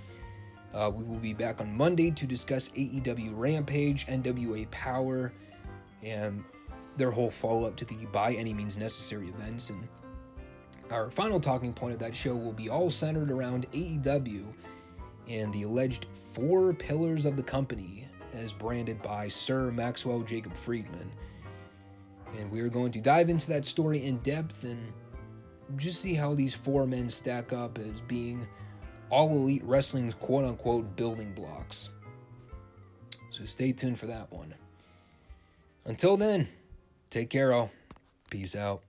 We will be back on Monday to discuss AEW Rampage, NWA Power, and their whole follow-up to the By Any Means Necessary events. And our final talking point of that show will be all centered around AEW and the alleged 4 pillars of the company as branded by Sir Maxwell Jacob Friedman. And we are going to dive into that story in depth and just see how these 4 men stack up as being All Elite Wrestling's quote-unquote building blocks. So stay tuned for that one. Until then, take care all. Peace out.